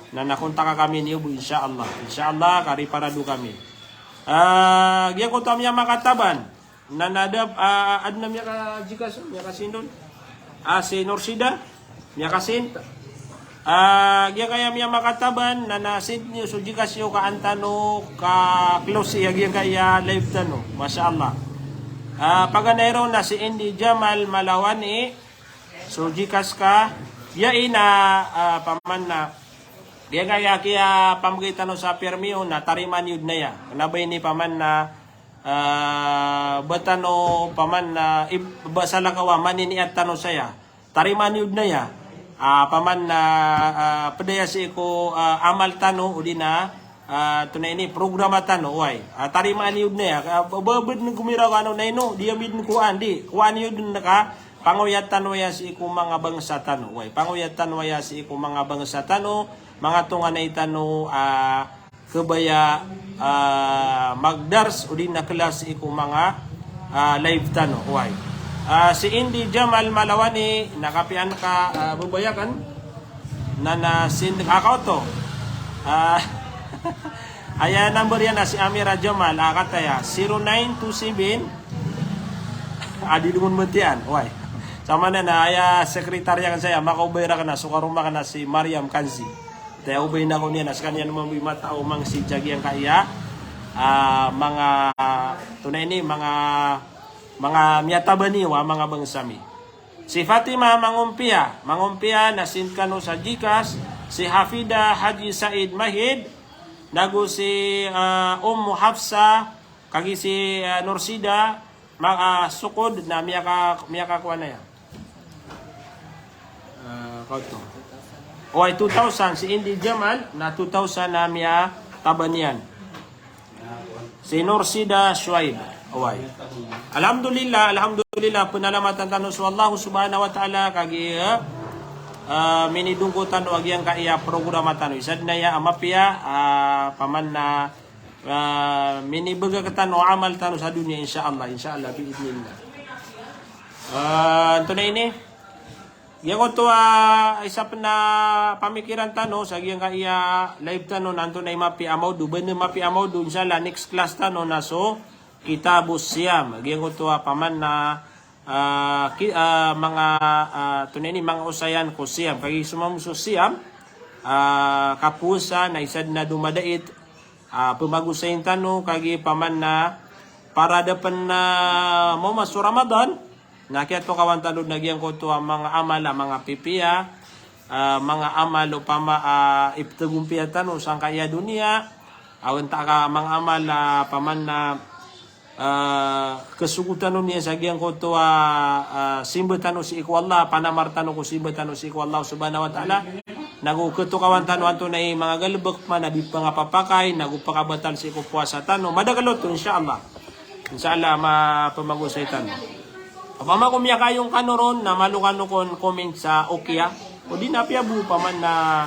na nakunta ka kami niyo insyaallah kariparado kami. Gyang ko to miya makataban na nadab adna miya ka jikas miya kasindon si Norsida miya kasin gyang kaya miya makataban na nasin niyo so jikas yo ka antano ka close iya gyang kaya live tano masyaallah. Paganayro na si Indy Jamal Malawani so jikas ka yaina paman na dia kaya pamagitan sa permio na tariman yun na ya. Nabay ni paman na batano paman na basalakawa maniniat tano saya. Tariman yun na ya. Paman na padaya si ko amal tano o di na tunay ni programa tano way. Tariman yun na ya. Babad ng kumiraw ano na ino. Di amid ng kuan di. Kuan yun na ka. Panguyatan waya si ko mga bangsa tano way. Panguyatan waya si ko mga bangsa tano. Mga tunganay tano kabaya magdars o din na kelas iko mga live tano uway. Si Indy Jamal Malawani nakapian ka bubayakan na akauto aya number yan na si Amira Jamal kataya 0927 adi dungon mentian uway. Sama na aya sekretarya kan saya makaubayra ka na sukaruma ka na si Mariam Kanzi. Kaya ubay na ko niya nas kanya naman may matao mang si Jagi ang kaya mga tunay ni mga miyata-baniwa mga bangsami. Si Fatima mangumpia na sinkano sa Jikas, si Hafida Haji Said Mahid, nago si Hafsa kagi si Norsida sukod na miyaka kuha na yan. Kauto. Oy 2000 si Indy Jamal na 2000 na miya tabanian. Si Norsida Shuaib. Oy. Alhamdulillah penalamatan tanong sa Allah subhanahu wa ta'ala kagi minidungkutan o agyang kaya programa tanong. Isad na ya amapya paman na minibagakatan o amal tanong sa dunia insyaallah biidnillah. Ito na ini. Yang to isa pa na pamikiran tano sa giyang kaya live tano nanto na mapi amaw do ben mapi amaw do inshallah next class tano na so kitabus siyam giyang to paman na mga tunay ni mga usayan ko siyam kay sumamso siyam kapusa na isad na dumadait pumagusayin tano kagi paman na para dapan na mo maso Ramadan. Nakiat to kawantanod nagyang ko to ang mga amala, mga pipiya, mga amal upama iptagumpiatan o sang kaya dunia, awan ta ka mga amal paman na kesugutan niya sa gyang ko to simbatan si ikwallah, panamartan ko simbatan si ikwallah subhanahu wa ta'ala, nagukuto kawantanon to na mga galbak man, na di pa nga papakay, nagupakabatal si ikupuasa tano, madagalot to insyaallah, mapamagusay tano. Apama kumya kayong kanoron na malukano kon comment sa Okia o di na piabu paman na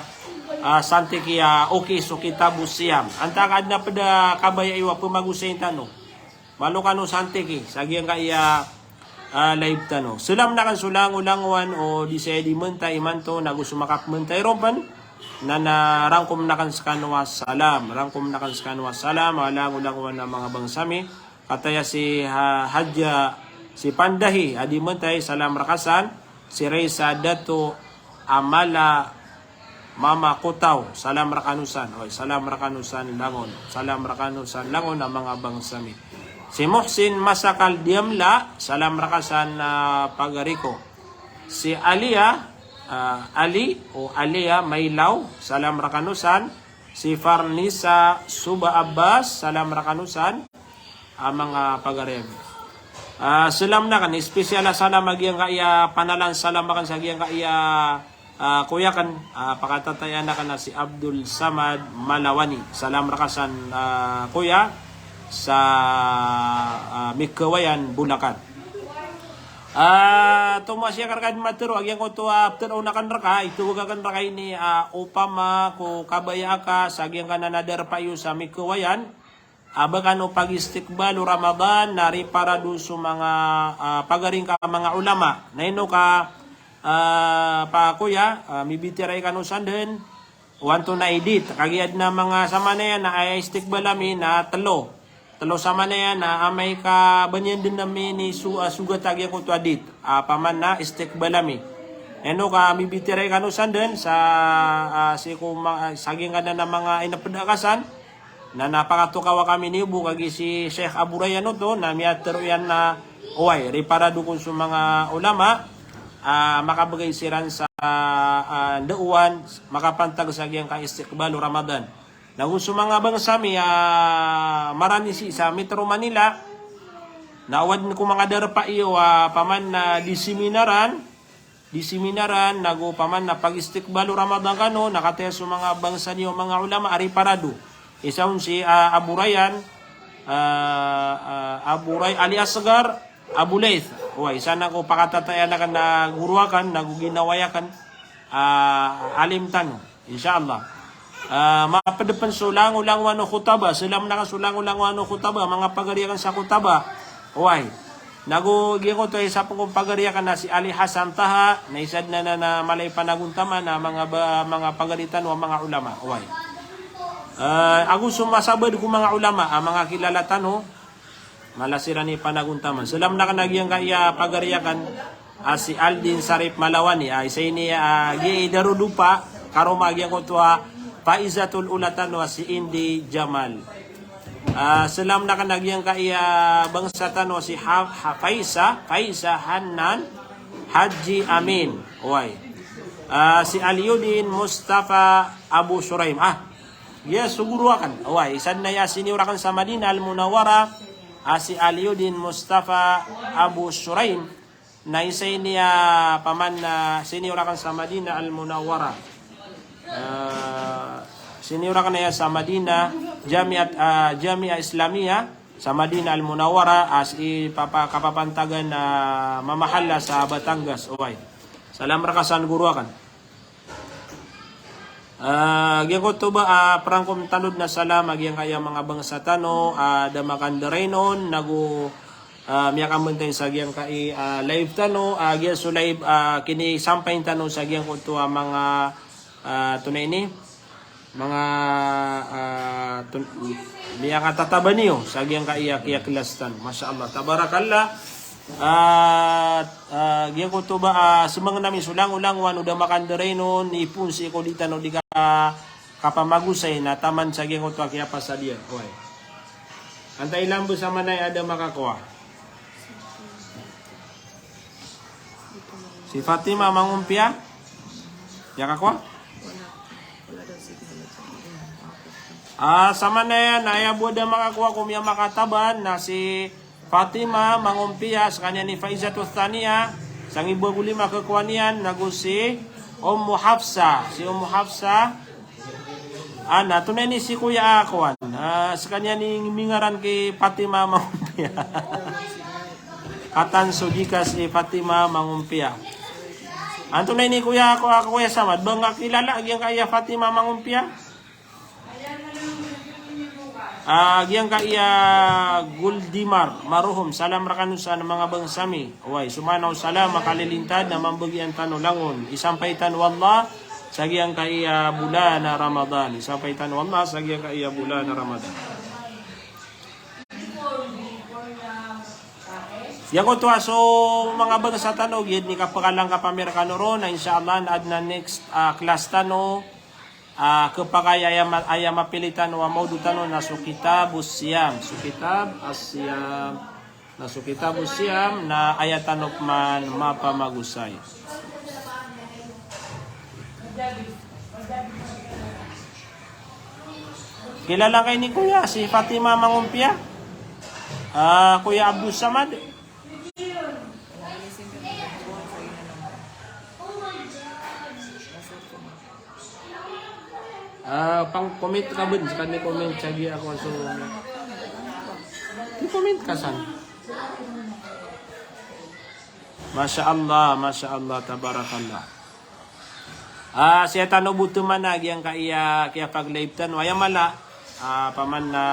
sante kiya okay so kitabu siyam antakad na pada kabaya iwa pumagusayin tano malukano sante ki sagyang kaya live tano sulam na kan sulang ulangwan o di say di mentay imanto nagusumakap mentay rompan na narangkom na kan skanwa salam walang ulangwan na mga bangsami kataya si Hadja si Pandahi, adi mentay salam rakasan, si Reza Dato Amala Mama Kutaw, salam rakanusan, salam rakanusan langon ang mga bangsami. Si Muhsin Masakal Diamla, salam rakasan pagariko. Si Ali o Alia Mailaw, salam rakanusan. Si Farnisa Suba Abbas, salam rakanusan. Mga pagarem. Salam na kan, espesyal salam agiyang kaya panalan salam kan sa agiyang kaya kuya kan pakatatayan na kan na si Abdul Samad Malawani. Salam rakasan kuya sa Mikawayan, Bulacan. Tumasya karkan matero agyan ko to after una kan raka ito kan raka ini upama ko kabaya ka sa agyan ka na nader payo sa Mikawayan abakan o pag-istikbal Ramadan nari para do sa mga pagaring ka mga ulama naino ka pa kuya mibitiray kanusan din wanto na edit kagiyad na mga sama na yan na ay istikbal amin na talo sama na yan na amay ka banyan din namin ni sugat agyan ko to adit paman na istikbal amin eno ka mibitiray kanusan din sa saging ka na mga inapadakasan na napakatukawa kami ni Ibu kagi si Sheikh Abu Rayyan to na miyatero yan na uway riparado kung sa mga ulama makabagay siran sa dauan makapantag sa giyang ka istikbal Ramadan. Na kung sa mga bangsami marami si sa Metro Manila nawad ko mga darpa iyo paman na diseminaran nago paman na pag-istikbal Ramadan kano nakataya sa mga bangsa niyo mga ulama ari parado. Isaon si Abu Rayyan Ali Asgar Abu Laith. Uy, sana ko pakatatayan na kan na guruakan, naguginawayakan alim tano. Insyaallah. Mapadepan sulang-ulang wano khutaba. Silam na kan sulang-ulang wano khutaba. Mga pagariakan sa khutaba. Uy, nagugiyan ko to isa pong pagariakan na si Ali Hasan Taha. Na isad na malay panaguntaman na mga pagaritan o mga ulama. Uy. Ako sumasabad ko mga ulama, mga kilala tano, malasira ni panaguntaman. Salam na kanagiyang kaya pagariakan si Aldin Sarip Malawani. Isa ini giidarudupa, karumagyan ko to Faizatul Ulatan si Indi Jamal. Salam na kanagiyang kaya bangsa tano si Faisa Hanan Haji Amin. Uy. Si Aliuddin Mustafa Abu Shuraim. Yes, siguro akan. Away, isan na ya siniurakan sa Madina Al-Munawwara si Aliuddin Mustafa Abu Shuraim na isay niya paman na siniurakan sa Madina Al-Munawwara. Siniurakan na ya sa Madina Jamia Islamia sa Madina Al-Munawwara as kapapantagan na mamahala sa Batangas. Away. Salam rakasan guru akan. Gyan ko to ba prangkom tanod na salam agyan kaya mga bangsa tano damakandarenon nagu miyakam tayo sa gyan kay live tano gyan so live kini sampay tano sa gyan ko to mga tunay ni mga miyakatataba niyo sa gyan kay kilastan masyaallah tabarakallah. Gyan ko to ba sumang namin sulang-ulang wano da makandarenon ipun si ko dita no di ka kapamagusay na taman sa gyan ko to kaya pasadian. Oy. Antay lambo sa manay ada makakuha. Si Fatima mangumpia? Ya kakuha? Sa manay na ayabu da makakuha kung yung makataban na si Fatima mangumpia sa kanya ni Faizatul Thaniya sang ibu gulima kekuanian nagu si Ummu Hafsa. Si Ummu Hafsa ana tunay ni si Kuya Akwan. Sa kanya ni mingaran kay Fatima mangumpia. Katan sudika si Fatima mangumpia. Anto na ni Kuya Kuya Samad bang kilala agyan kaya Fatima mangumpia? Agyan kaya Guldimar maruhum salam rakanu sa mga bangsami. Way sumanaw salam makalilintad na mambagyan tano langon. Isampaitan wallah sa agyan kaya bulan na Ramadan. Isampaitan wallah sa agyan kaya bulan na Ramadan. Yan ko to so mga bangsa tano gid ni kapakalang kapamerkano ron na insyaallah na next class tano kapag aya mapilitan wa maudutan na kitabus siyam. Kitab as-siyam. Na kitabus siyam na ayatan man mapamagusay. Kilala kay ni Kuya si Fatima Mangumpia? Kuya Abdul Samad? Pang comment ka ba? Kan comment lagi ako so. I-comment ka san? Masya Allah, tabarakallah. Siya tanong buto man yang kaya paglaiptan waya mala paman na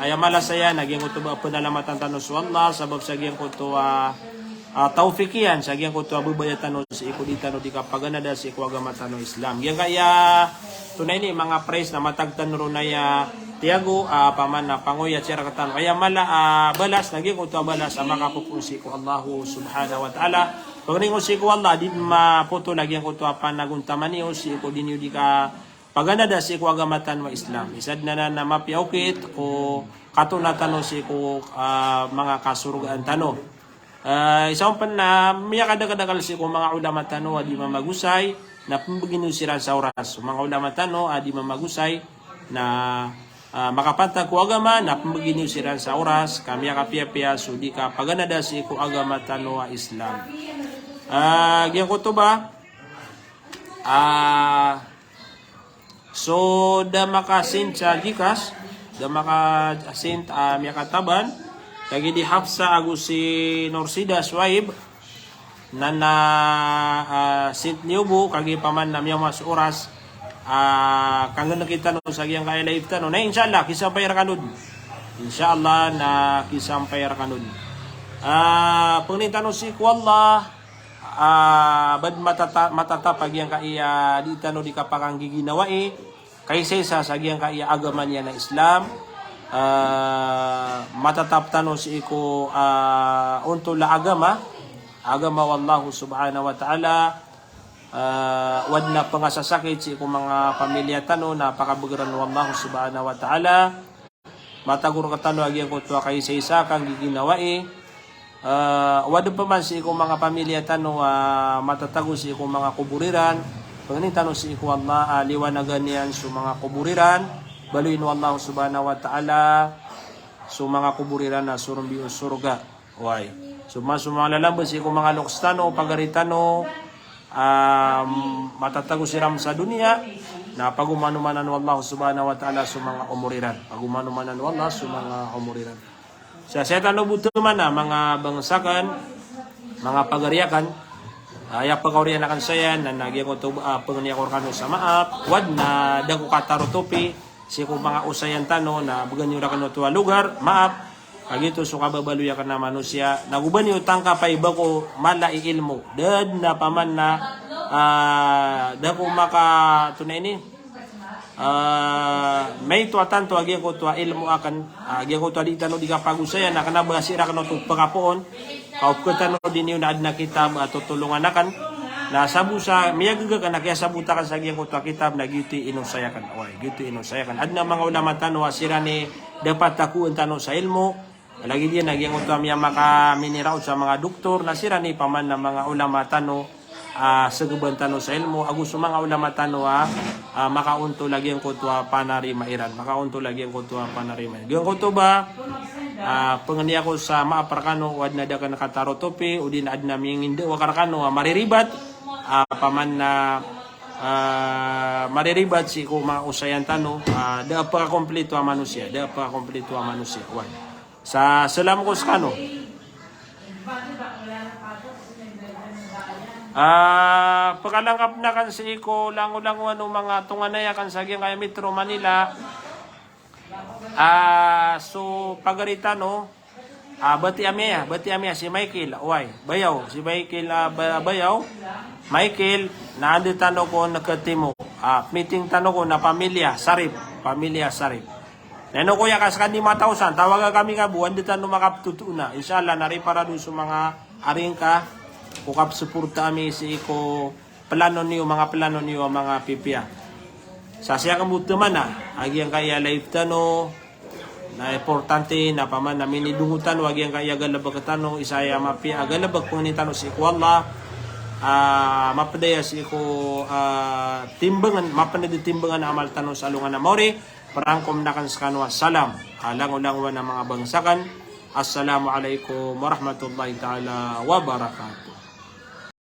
ayamala saya naging kutuba penalamatan tanong sa Allah sabab sa giyang kutuwa taufikian sa giyang kutuwa bubayatan si ikuditan di kapagana da si kuagama tanong Islam. Yang kaya tunay ni mga praise na matagtan runaya tiago paman na panguya sira katan ayamala balas naging kutuwa balas ang makapupusi ko Allah subhanahu wa ta'ala. Pagningo si ko Allah di maputo lagi ang kutuwa panaguntaman niyo si ko dinyo di ka pagana da si ko agamatan wa Islam. Isad na mapiaukit ko katunatan si ko mga kasurgaan tano. Isang pan na miya kadagadagal si ko mga ulama tano di mamagusay na pambaginusiran sa oras. Mga ulama tano di mamagusay na makapantag ko agama na pambaginusiran sa oras kami kapiya-piya so di ka pagana da si ko agamatan wa Islam. Gyan ko to ba? So, da makasint sa Gcash, da makasint miya kataban, kagi di Hafsa agus si Norsida Swaib, na sint niubo, kagi paman na miya mas oras, kanggan nakita no sa giyang kaya live tanong, na inshallah, kisampay rakanod. Inshallah, na kisampay rakanod. Pagnintanong si Kuwallah, bad matatapag yang kaya di tano di kapakang giginawai kaysa sa giyang kaya agaman niya na Islam matatap tano si iko unto la agama wallahu subhanahu wa ta'ala wad na pangasasakit si iko mga pamilya tano na pakabugaran wallahu subhanahu wa ta'ala matagur katano agiyang kutwa kaysa kang giginawai wado pa man si ikong mga pamilya tano matatago si ikong mga kuburiran pagani tano si ikong Allah liwanagan niyan sa mga kuburiran baluin wallahu subhanahu wa ta'ala sa mga kuburiran na surumbi o surga why so malalambot si ikong mga lokstano pagaritano matatago si ram sa dunia na pagumanumanan wallahu subhanahu wa ta'ala sa mga umuriran pagumanumanan wallahu sa mga umuriran. Sa setan buto man na mga bangsakan, mga pagariakan, ayak pagawrian akan saya na nagyang ko pangniakor kano sa maap, wad na dago katarotopi, si ko mga usayan tano na baganyo ra kano tuwa lugar, maap, kagito so kababaluya ka na manusia, naguban yung tangka pa iba ko malai ilmo, dad na paman na dago maka tunay ni, may tuatan to agyan ko to ilmu akan agyan ko to di tano di kapagusayan na kana basira kano to pagapoon kaupketan no din na adna kitab at tutulungan akan na sabu sa miyaga kana kaya sabuta kan sa agyan ko to kitab na giti inusayakan oy giti inusayakan adna mga ulama tano asira ni dapat takuan tano sa ilmu lagi dia nagyan ko to miya maka miniraw sa mga doktor na sira ni paman na mga ulama tano seguban tano sa ilmo agus mga ulama tano makaunto lagi ang kutwa panarimayran makaunto lagi ang kutwa panarimayran gyud ko ba pangania ko sa maaparkano wad na da ka nakatarotopi udin adna minginde wakarakano mariribat paman na mariribat si ko mausayan tano da pa kompleto ang manusia wad sa salam ko skano pagkalangkap na kan sa iko lango-lango ano mga tunganaya kan sa giyang kaya Metro Manila so pagarita no bati amya si Michael bayaw si Michael bayaw Michael na andi tano ko nakatimo meeting tano ko na pamilya Sarip neno ko ya kaskan di matausan tawaga kami ka buwan di tano makaptutuna inshallah nari para dun sa mga aring ka ukap suporta mi si iko mga plano niyo mga pipia Sa siya kamuto man agyang kaya live tano, na importante na paman namin idungutan, wag yang kaya galabag tanong, isaya mapi, agalabag kung nitano si Kuwala, mapadaya si ko timbangan, mapanadi timbangan na amal tanong sa alungan na mori, parangkom na kan sa kanwa, salam, alang-ulang wa na mga bangsakan, assalamualaikum warahmatullahi ta'ala wabarakatuh.